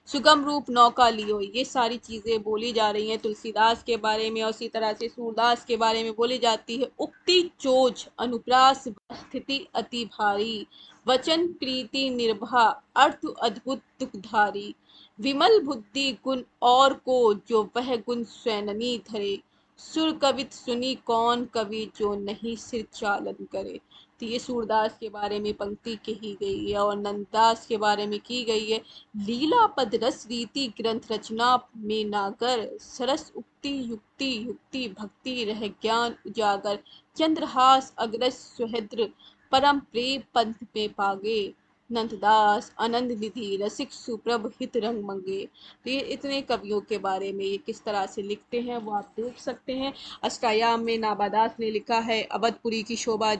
सुगम रूप नौका लियो, ये सारी चीजें बोली जा रही हैं तुलसीदास के बारे में। और इसी तरह से सूरदास के बारे में बोली जाती है, उक्ति चोज अनुप्रास स्थिति अति भारी, वचन प्रीति निर्भा अर्थ अद्भुत दुखधारी, विमल बुद्धि गुण और को जो वह गुण स्वैननी धरे, सुर कवित सुनी कौन कवि जो नहीं सिर चालन करे। तो ये सूरदास के बारे में पंक्ति कही गई है। और नंददास के बारे में की गई है, लीला पद रस रीति ग्रंथ रचना में नागर, सरस उक्ति युक्ति युक्ति भक्ति रह ज्ञान उजागर, चंद्रहास अग्रज सुहद्र परम प्रेम पंथ में पागे, नंददास आनंद निधि रसिक सुप्रभ हित रंग मंगे। तो ये इतने कवियों के बारे में ये किस तरह से लिखते हैं वो आप देख सकते हैं। अष्टायाम में नाबादास ने लिखा है, अवधपुरी की शोभा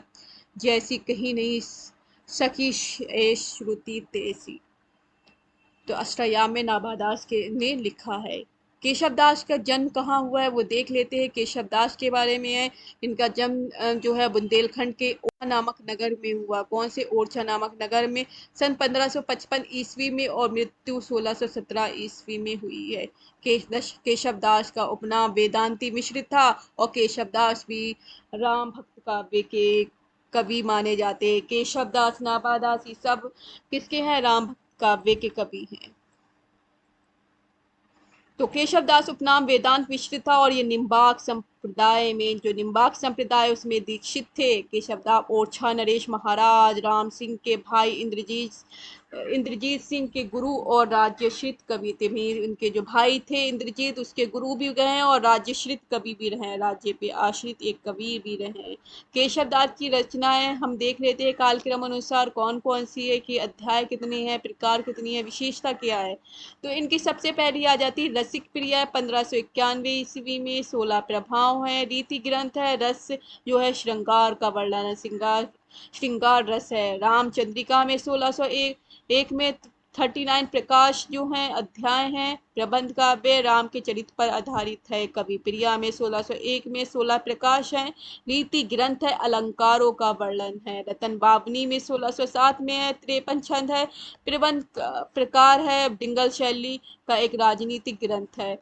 जैसी कहीं नहीं सकी श्रुति तेसी। तो अष्टयाम में नाबादास के ने लिखा है। केशवदास का जन्म कहाँ हुआ है वो देख लेते हैं। केशवदास के बारे में है, इनका जन्म जो है बुंदेलखंड के ओरछा नामक नगर में हुआ। कौन से ओरछा नामक नगर में? सन 1555 ईस्वी में, और मृत्यु 1617 ईस्वी में हुई है। केशवदास का उपनाम वेदांती मिश्र था, और केशवदास भी राम भक्त काव्य के कवि माने जाते हैं। केशवदास नाबादास ये सब किसके हैं? राम भक्त काव्य के कवि हैं। तो केशवदास उपनाम वेदांत मिश्र था, और ये निम्बाक संप्रदाय में, जो निम्बाक संप्रदाय उसमें दीक्षित थे। केशवदास ओरछा नरेश महाराज राम सिंह के भाई इंद्रजीत सिंह के गुरु और राज्यश्रित कवि थे। उनके जो भाई थे इंद्रजीत, उसके गुरु भी गए हैं और राज्यश्रित कवि भी रहे हैं, राज्य पे आश्रित एक कवि भी रहे हैं। केशवदास की रचनाएं हम देख लेते हैं काल क्रम अनुसार कौन कौन सी है, कि अध्याय कितने हैं, प्रकार कितनी है, विशेषता क्या है। तो इनकी सबसे पहली आ जाती है रसिक प्रिया, 1591 ईस्वी में। 16 प्रभाव है। रीति ग्रंथ है। रस जो है श्रृंगार का वर्णन है, श्रृंगार रस है। रामचंद्रिका में 1601 में 39 प्रकाश जो हैं अध्याय हैं। प्रबंध काव्य राम के चरित्र पर आधारित है। कवि प्रिया में 1601 में 16 प्रकाश हैं। नीति ग्रंथ है, अलंकारों का वर्णन है। रतन बावनी में 1607 में है, 53 छंद है। प्रबंध प्रकार है, डिंगल शैली का एक राजनीतिक ग्रंथ है।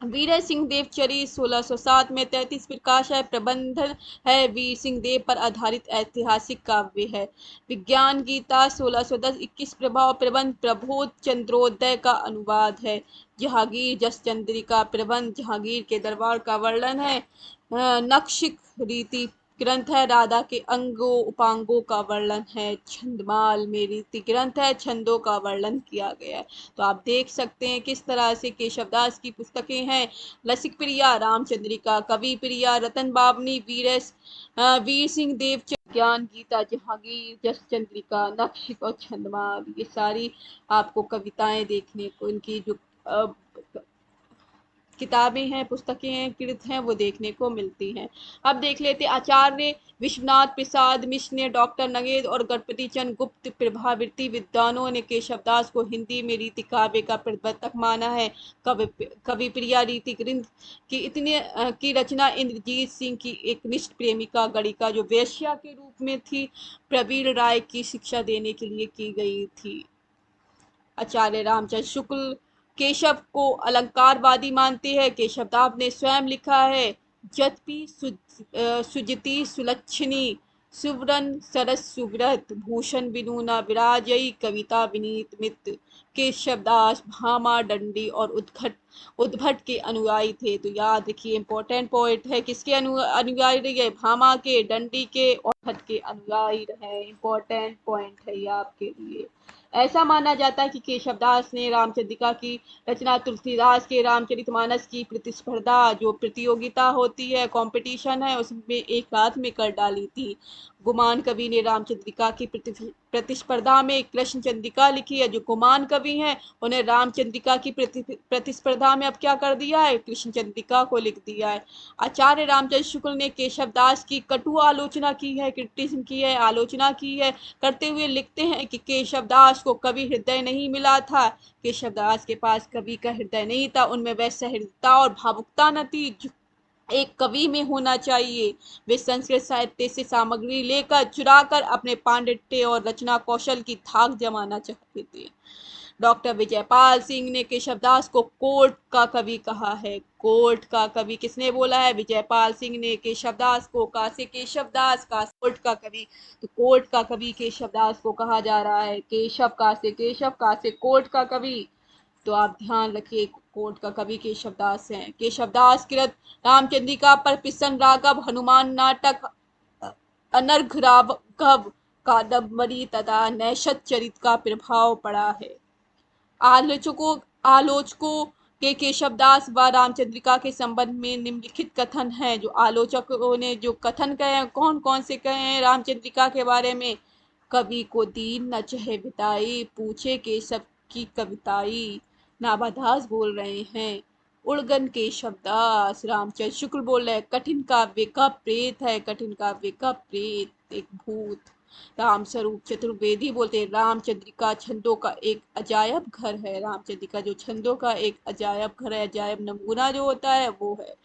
वीर सिंह देव चरित 1607 में 33 प्रकाश है। प्रबंधन है, वीर सिंह देव पर आधारित ऐतिहासिक काव्य है। विज्ञान गीता 1610 21 प्रभाव। प्रबंध प्रबोध चंद्रोदय का अनुवाद है। जहांगीर जस चंद्रिका प्रबंध जहांगीर के दरबार का वर्णन है। नक्शिक रीति ग्रंथ है, राधा के अंगों उपांगों का वर्णन है। छंदमाल में रीति ग्रंथ है, छंदों का वर्णन किया गया है। तो आप देख सकते हैं किस तरह से केशवदास की पुस्तकें हैं। रसिक प्रिया, रामचंद्रिका, कवि प्रिया, रतन बावनी, वीर सिंह देव, ज्ञान गीता, जहांगीर जस चंद्रिका, नक्शिक और छंदमाल, ये सारी आपको कविताएं देखने को, इनकी जो किताबें हैं, पुस्तकें हैं, कृत हैं, वो देखने को मिलती हैं। अब देख लेते आचार्य विश्वनाथ प्रसाद मिश्र ने, डॉक्टर नगेंद्र और गणपति चंद्र गुप्त प्रभावृत्ति विद्वानों ने केशवदास को हिंदी में रीति काव्य का प्रवर्तक माना है। कवि प्रिया रीति ग्रंथ की रचना इंद्रजीत सिंह की एक निष्ठ प्रेमिका गणिका जो वेश्या के रूप में थी, प्रवीण राय की शिक्षा देने के लिए की गई थी। आचार्य रामचंद्र शुक्ल केशव को अलंकारवादी मानते हैं। केशवदास ने स्वयं लिखा है, यद्यपि सुजति सुलक्षणी सुवरन सरस सुव्रत भूषण बिनु न विराजई कविता विनीत मित केशवदास भामा दंडी और उद्भट के अनुयायी थे। तो याद रखिए, इंपॉर्टेंट पॉइंट है, किसके अनुयायी रहे? भामा के, दंडी के और उद्भट के अनुयायी रहे। इंपॉर्टेंट पॉइंट है ये आपके लिए। ऐसा माना जाता है कि केशवदास ने रामचंद्रिका की रचना तुलसीदास के रामचरितमानस की प्रतिस्पर्धा, जो प्रतियोगिता होती है, कंपटीशन है, उसमें एक साथ में कर डाली थी। गुमान कवि ने रामचंद्रिका की प्रतिस्पर्धा में कृष्ण चंद्रिका लिखी है। जो गुमान कवि हैं उन्हें रामचंद्रिका की प्रतिस्पर्धा में अब क्या कर दिया है? कृष्ण चंद्रिका को लिख दिया है। आचार्य रामचंद्र शुक्ल ने केशवदास की कटु आलोचना की है, क्रिटिसिज्म की है, आलोचना की है, करते हुए लिखते हैं कि केशवदास को कवि हृदय नहीं मिला था। केशवदास के पास कवि का हृदय नहीं था, उनमें वैसे हृदयता और भावुकता न थी जो एक कवि में होना चाहिए। वे संस्कृत साहित्य से सामग्री लेकर चुराकर अपने पांडित्य और रचना कौशल की धाक जमाना चाहते थे। डॉक्टर विजयपाल सिंह ने केशवदास को कोर्ट का कवि कहा है। कोर्ट का कवि किसने बोला है? विजयपाल सिंह ने केशवदास को। कहा से केशवदास, का कोर्ट का कवि। तो कोर्ट का कवि केशवदास को कहा जा रहा है। केशव का से केशव, का से कोर्ट का कवि। तो आप ध्यान रखिए, कोर्ट का कवि केशवदास हैं। केशवदास कृत रामचंद्रिका पर पिसन राघव, हनुमान नाटक, अनर्घ राघव, कादम्बरी तथा नैषध चरित का प्रभाव पड़ा है। आलोचकों के केशवदास व रामचंद्रिका के संबंध में निम्नलिखित कथन है। जो आलोचकों ने जो कथन कहे हैं, कौन कौन से कहे हैं रामचंद्रिका के बारे में? कवि को दीन न चहे बिताई, पूछे केशव की कविताई। नाभादास बोल रहे हैं। उड़गन केशवदास। रामचंद्र शुक्ल बोल रहे हैं कठिन काव्य का प्रेत है, कठिन काव्य का प्रेत, एक भूत। राम स्वरूप चतुर्वेदी बोलते हैं रामचंद्रिका छंदों का एक अजायब घर है। रामचंद्रिका जो छंदों का एक अजायब घर है, अजायब नमूना जो होता है वो है।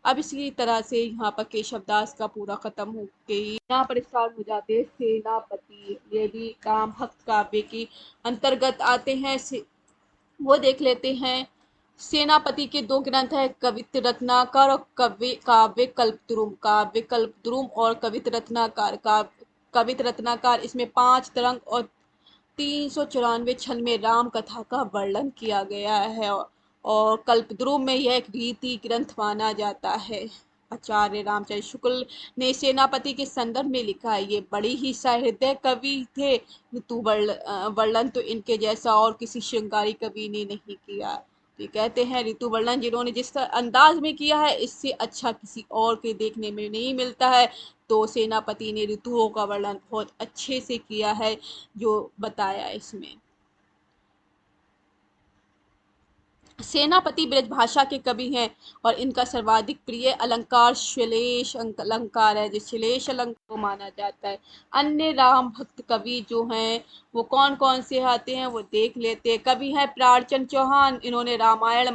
अब इसी तरह से यहाँ पर केशवदास का पूरा खत्म हो गई। यहाँ पर स्टार्ट हो जाते हैं सेनापति। ये भी राम भक्त काव्य की अंतर्गत आते हैं। वो देख लेते हैं। सेनापति के दो ग्रंथ है, कवित रत्नाकर और काव्य कल्पद्रुम। काव्य कल्पद्रुम और कवित रत्नाकर। कवित रत्नाकर, इसमें 5 तरंग और 394 छंद में राम कथा का वर्णन किया गया है। और कल्पद्रुम में यह एक रीति ग्रंथ माना जाता है। आचार्य रामचंद्र शुक्ल ने सेनापति के संदर्भ में लिखा है। ये बड़ी ही सहृदय कवि थे। ऋतु वर्णन तो इनके जैसा और किसी श्रृंगारी कवि ने नहीं किया। तो ये कहते हैं ऋतु वर्णन जिन्होंने जिस अंदाज में किया है, इससे अच्छा किसी और के देखने में नहीं मिलता है। तो सेनापति ने ऋतुओं का वर्णन बहुत अच्छे से किया है, जो बताया इसमें। सेनापति ब्रजभाषा के कवि हैं और इनका सर्वाधिक प्रिय अलंकार श्लेष अलंकार है, जो श्लेष अलंकार को माना जाता है। अन्य राम भक्त कवि जो हैं वो कौन कौन से आते हैं वो देख लेते हैं। कवि हैं प्राणचंद चौहान, इन्होंने रामायण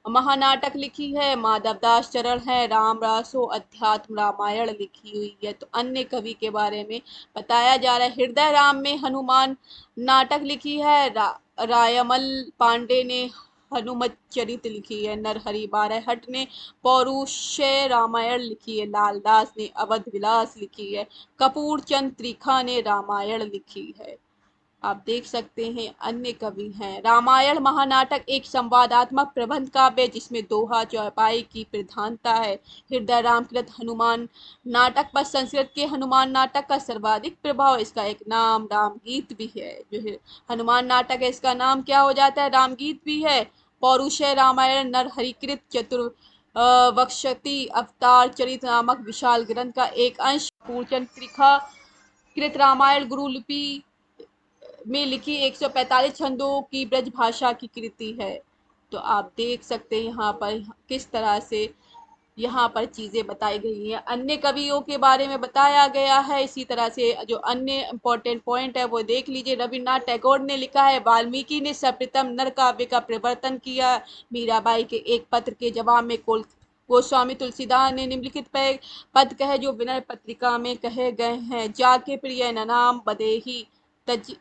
महानाटक लिखी है। माधवदास चरण है, राम रासो अध्यात्म रामायण लिखी हुई है। तो अन्य कवि के बारे में बताया जा रहा है। हृदय राम में हनुमान नाटक लिखी है। रायमल पांडे ने हनुमत चरित लिखी है। नरहरि बारहट ने पौरुषे रामायण लिखी है। लालदास ने अवध विलास लिखी है। कपूर चंद त्रिखा ने रामायण लिखी है। आप देख सकते हैं अन्य कवि हैं। रामायण महानाटक एक संवादात्मक प्रबंध काव्य जिसमें दोहा चौपाई की प्रधानता है। हृदय रामकृत हनुमान नाटक पर संस्कृत के हनुमान नाटक का सर्वाधिक प्रभाव। इसका एक नाम रामगीत भी है। जो है हनुमान नाटक है, इसका नाम क्या हो जाता है? रामगीत भी है। पौरुषे रामायण नरहरिकृत चतुर वक्षति अवतार चरित नामक विशाल ग्रंथ का एक अंश। पूर्चंद त्रिखा कृत रामायण गुरुलिपि में लिखी 145 छंदों की ब्रज भाषा की कृति है। तो आप देख सकते हैं यहाँ पर किस तरह से यहाँ पर चीजें बताई गई हैं। अन्य कवियों के बारे में बताया गया है। इसी तरह से जो अन्य इम्पोर्टेंट पॉइंट है वो देख लीजिए। रविन्द्रनाथ टैगोर ने लिखा है, वाल्मीकि ने सर्वप्रथम नर काव्य का प्रवर्तन किया। मीराबाई के एक पत्र के जवाब में गोस्वामी तुलसीदास ने निम्नलिखित पद कहे जो विनय पत्रिका में कहे गए हैं। जाके प्रिय ननाम बदेही तज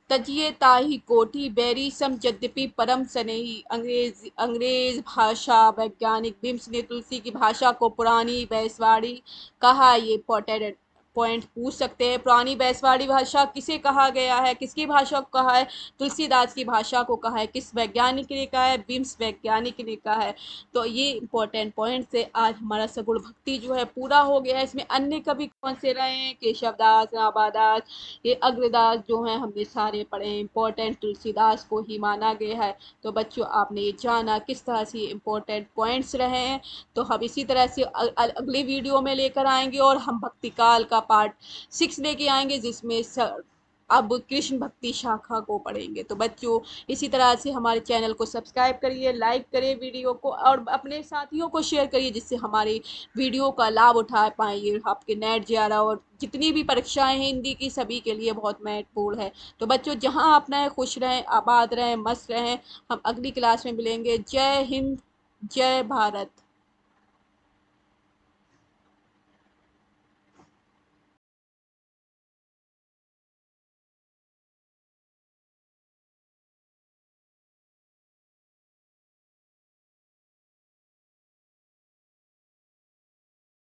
तजिए ताही कोठी बैरी सम यद्यपि परम स्नेही। अंग्रेज भाषा वैज्ञानिक बिम्स ने तुलसी की भाषा को पुरानी बैसवाड़ी कहा। ये इंपॉर्टेंट पॉइंट पूछ सकते हैं। पुरानी बैसवाड़ी भाषा किसे कहा गया है, किसकी भाषा को कहा है? तुलसीदास की भाषा को कहा है। किस वैज्ञानिक ने कहा है? बिम्स वैज्ञानिक ने कहा है। तो ये इंपॉर्टेंट पॉइंट से आज हमारा सगुण भक्ति जो है पूरा हो गया है। इसमें अन्य कवि कौन से रहे हैं? केशवदास, रामादास, ये अग्रदास जो हैं हमने सारे पढ़े हैं। इंपॉर्टेंट तुलसीदास को ही माना गया है। तो बच्चों आपने ये जाना किस तरह से ये इंपॉर्टेंट पॉइंट्स रहे हैं। तो हम इसी तरह से अगले वीडियो में लेकर आएंगे और हम भक्ति काल का पार्ट 6 लेके आएंगे, जिसमें अब कृष्ण भक्ति शाखा को पढ़ेंगे। तो बच्चों इसी तरह से हमारे चैनल को सब्सक्राइब करिए, लाइक करिए वीडियो को और अपने साथियों को शेयर करिए, जिससे हमारी वीडियो का लाभ उठा पाएँ। ये आपके नेट ज़्यादा और जितनी भी परीक्षाएं हैं हिंदी की सभी के लिए बहुत महत्वपूर्ण है। तो बच्चों जहां आप रहें खुश रहें, आबाद रहें, मस्त रहें। हम अगली क्लास में मिलेंगे। जय हिंद, जय भारत।